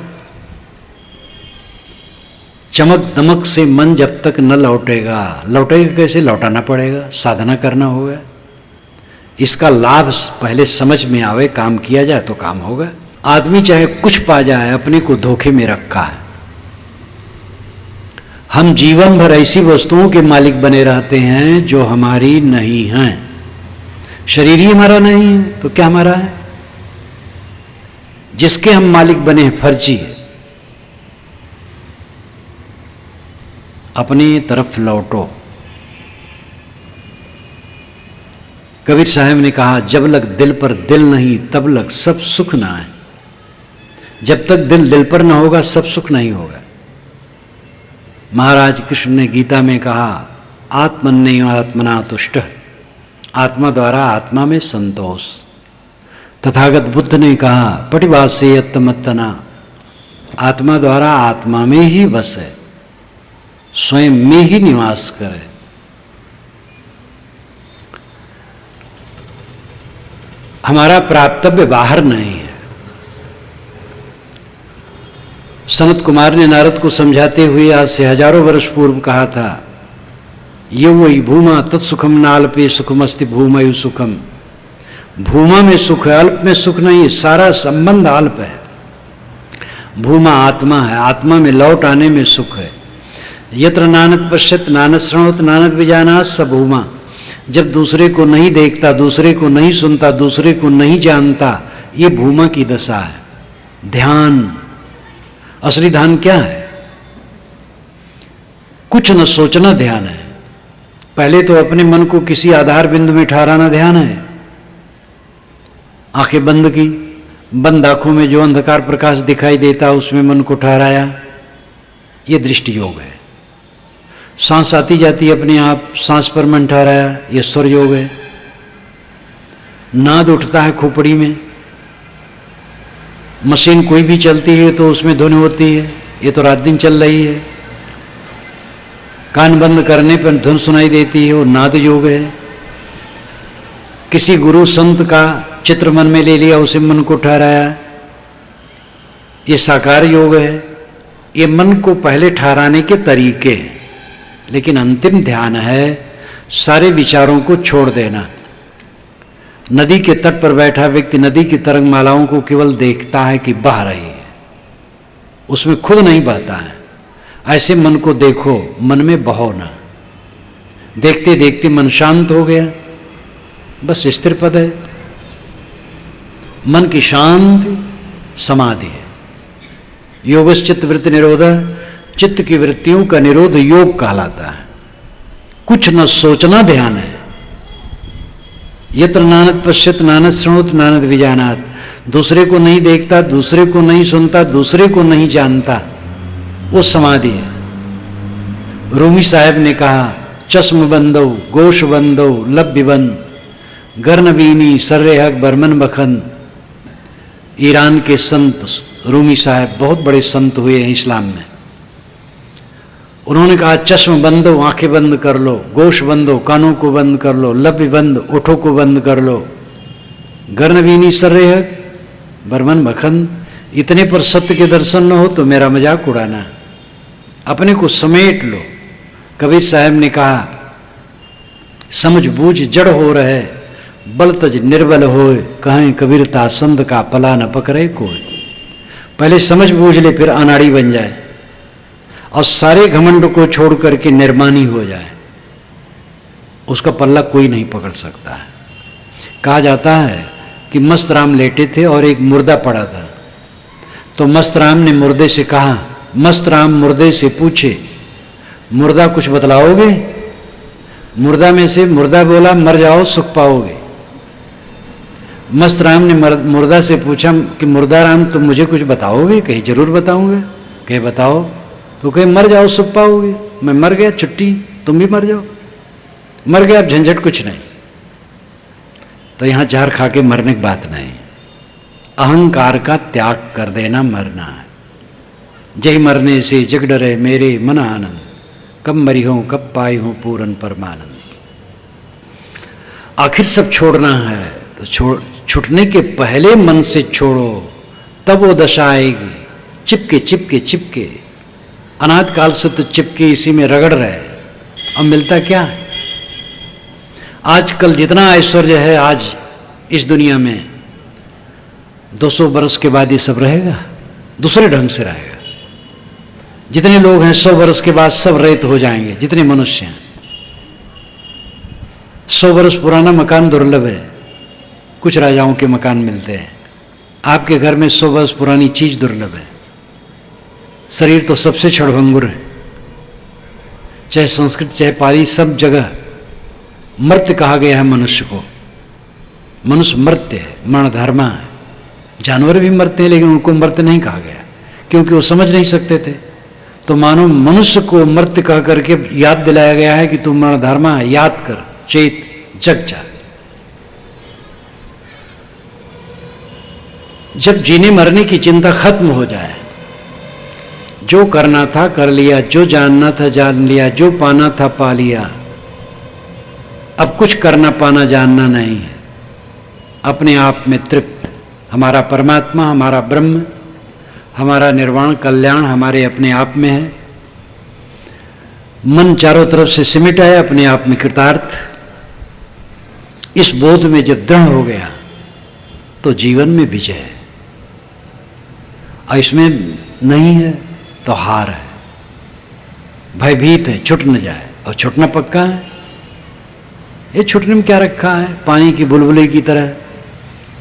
चमक दमक से मन जब तक न लौटेगा, लौटेगा कैसे? लौटाना पड़ेगा, साधना करना होगा। इसका लाभ पहले समझ में आवे, काम किया जाए तो काम होगा। आदमी चाहे कुछ पा जाए, अपने को धोखे में रखा है। हम जीवन भर ऐसी वस्तुओं के मालिक बने रहते हैं जो हमारी नहीं हैं। शरीर ही हमारा नहीं है तो क्या हमारा है? जिसके हम मालिक बने हैं फर्जी है। अपनी तरफ लौटो। कबीर साहब ने कहा, जब लग दिल पर दिल नहीं तब लग सब सुख ना है। जब तक दिल दिल पर ना होगा सब सुख नहीं होगा। महाराज कृष्ण ने गीता में कहा, आत्मन्यो आत्मना तुष्ट, आत्मा द्वारा आत्मा में संतोष। तथागत बुद्ध ने कहा, पटिवासे यत्तमत्तना, आत्मा द्वारा आत्मा में ही बस है, स्वयं में ही निवास करे। हमारा प्राप्तव्य बाहर नहीं है। सनत कुमार ने नारद को समझाते हुए आज से हजारों वर्ष पूर्व कहा था, ये वही भूमा तत्सुखम नाल्पे सुखमस्ति भूमयु सुखम। भूमा में सुख है, अल्प में सुख नहीं है। सारा संबंध अल्प है। भूमा आत्मा है, आत्मा में लौट आने में सुख है। यत्र नानद पश्यत नानद श्रृणोत नानद विजानात स भूमा। जब दूसरे को नहीं देखता, दूसरे को नहीं सुनता, दूसरे को नहीं जानता, ये भूमा की दशा है। ध्यान, असली ध्यान क्या है? कुछ न सोचना ध्यान है। पहले तो अपने मन को किसी आधार बिंदु में ठहराना ध्यान है। आंखें बंद की, बंद आंखों में जो अंधकार प्रकाश दिखाई देता उसमें मन को ठहराया, ये दृष्टि योग है। सांस आती जाती अपने आप, सांस पर मन ठहराया, ये स्वर योग है। नाद उठता है खोपड़ी में, मशीन कोई भी चलती है तो उसमें ध्वनि होती है, ये तो रात दिन चल रही है। कान बंद करने पर धुन सुनाई देती है, वो नाद योग है। किसी गुरु संत का चित्र मन में ले लिया, उसे मन को ठहराया, ये साकार योग है। ये मन को पहले ठहराने के तरीके हैं, लेकिन अंतिम ध्यान है सारे विचारों को छोड़ देना। नदी के तट पर बैठा व्यक्ति नदी की तरंग मालाओं को केवल देखता है कि बह रही है, उसमें खुद नहीं बहता है। ऐसे मन को देखो, मन में बहो ना। देखते देखते मन शांत हो गया, बस स्थिर पद है। मन की शांति समाधि है। योगश्चित्त वृत्ति निरोध, चित्त की वृत्तियों का निरोध योग कहलाता है। कुछ न सोचना ध्यान है। यत्र नानद पश्यत नानद शृणोत नानद विजानात। दूसरे को नहीं देखता, दूसरे को नहीं सुनता, दूसरे को नहीं जानता, वो समाधि है। रूमी साहब ने कहा, चश्म बंदो गोश बंदो लब्य बंद गर्नबीनी सर्रेहक बर्मन बखन। ईरान के संत रूमी साहब बहुत बड़े संत हुए हैं इस्लाम में। उन्होंने कहा, चश्म बंदो आंखें बंद कर लो, गोश बंदो कानों को बंद कर लो, लब्य बंद ओठों को बंद कर लो, गर्नबीनी सर्रेहक बर्मन बखन। इतने पर सत्य के दर्शन न हो तो मेरा मजाक उड़ाना, अपने को समेट लो। कबीर साहब ने कहा, समझ बूझ जड़ हो रहे बल तज निर्बल होए, कहें कबीरता संत का पला न पकड़े कोई। पहले समझ बूझ ले, फिर अनाड़ी बन जाए और सारे घमंड को छोड़ करके निर्मानी हो जाए, उसका पल्ला कोई नहीं पकड़ सकता है। कहा जाता है कि मस्त राम लेटे थे और एक मुर्दा पड़ा था, तो मस्त राम ने मुर्दे से कहा, मस्त राम मुर्दे से पूछे, मुर्दा कुछ बतलाओगे? मुर्दा में से मुर्दा बोला, मर जाओ सुख पाओगे। मस्त राम ने मुर्दा से पूछा कि मुर्दा राम तुम मुझे कुछ बताओगे? कहे जरूर बताऊंगा। कहे बताओ। तो कहे मर जाओ सुख पाओगे। मैं मर गया, छुट्टी, तुम भी मर जाओ। मर गया, अब झंझट कुछ नहीं। तो यहां जहर खा के मरने की बात नहीं, अहंकार का त्याग कर देना मरना है। जय मरने से जग डरे मेरे मन आनंद, कब मरी हूं कब पाई हूं पूरन परमानंद। आखिर सब छोड़ना है तो छूटने के पहले मन से छोड़ो, तब वो दशा आएगी। चिपके चिपके चिपके अनाद काल से तो चिपके इसी में रगड़ रहे, अब मिलता क्या है? आजकल जितना ऐश्वर्य है आज इस दुनिया में, 200 वर्ष के बाद ये सब रहेगा, दूसरे ढंग से रहेगा। जितने लोग हैं 100 वर्ष के बाद सब रेत हो जाएंगे, जितने मनुष्य हैं। 100 वर्ष पुराना मकान दुर्लभ है, कुछ राजाओं के मकान मिलते हैं। आपके घर में 100 वर्ष पुरानी चीज दुर्लभ है। शरीर तो सबसे क्षणभंगुर है, चाहे संस्कृत चाहे पाली, सब जगह मर्त्य कहा गया है मनुष्य को। मनुष्य मर्त्य है, मरणधर्मा है। जानवर भी मरते हैं लेकिन उनको मर्त्य नहीं कहा गया, क्योंकि वो समझ नहीं सकते थे। तो मानो मनुष्य को मर्त्य कह करके याद दिलाया गया है कि तू मरणधर्मा है, याद कर, चेत, जग जा। जब जीने मरने की चिंता खत्म हो जाए, जो करना था कर लिया, जो जानना था जान लिया, जो पाना था पा लिया, अब कुछ करना पाना जानना नहीं है। अपने आप में तृप्त, हमारा परमात्मा, हमारा ब्रह्म, हमारा निर्वाण कल्याण हमारे अपने आप में है। मन चारों तरफ से सिमट है, अपने आप में कृतार्थ। इस बोध में जब दृढ़ हो गया तो जीवन में विजय है, और इसमें नहीं है तो हार है, भयभीत है, छूट न जाए, और छूटना पक्का है। ये छूटने में क्या रखा है? पानी की बुलबुले की तरह,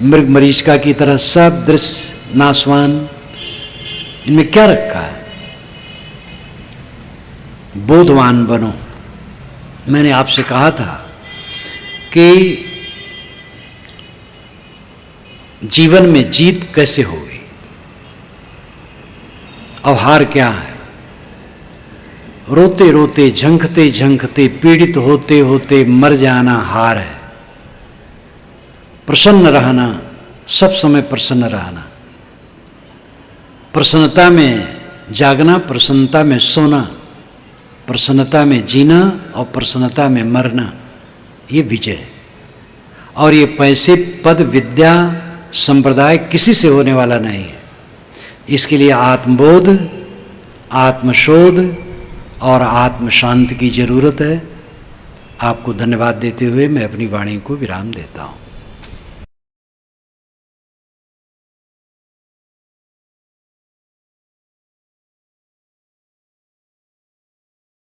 मृग मरीचिका की तरह सब दृश्य नाशवान, इनमें क्या रखा है? बोधवान बनो। मैंने आपसे कहा था कि जीवन में जीत कैसे होगी और हार क्या है। रोते रोते, झंकते झंकते, पीड़ित होते होते मर जाना हार है। प्रसन्न रहना, सब समय प्रसन्न रहना, प्रसन्नता में जागना, प्रसन्नता में सोना, प्रसन्नता में जीना और प्रसन्नता में मरना, ये विजय है। और ये पैसे, पद, विद्या, संप्रदाय किसी से होने वाला नहीं है। इसके लिए आत्मबोध, आत्मशोध और आत्म शांति की जरूरत है। आपको धन्यवाद देते हुए मैं अपनी वाणी को विराम देता हूँ।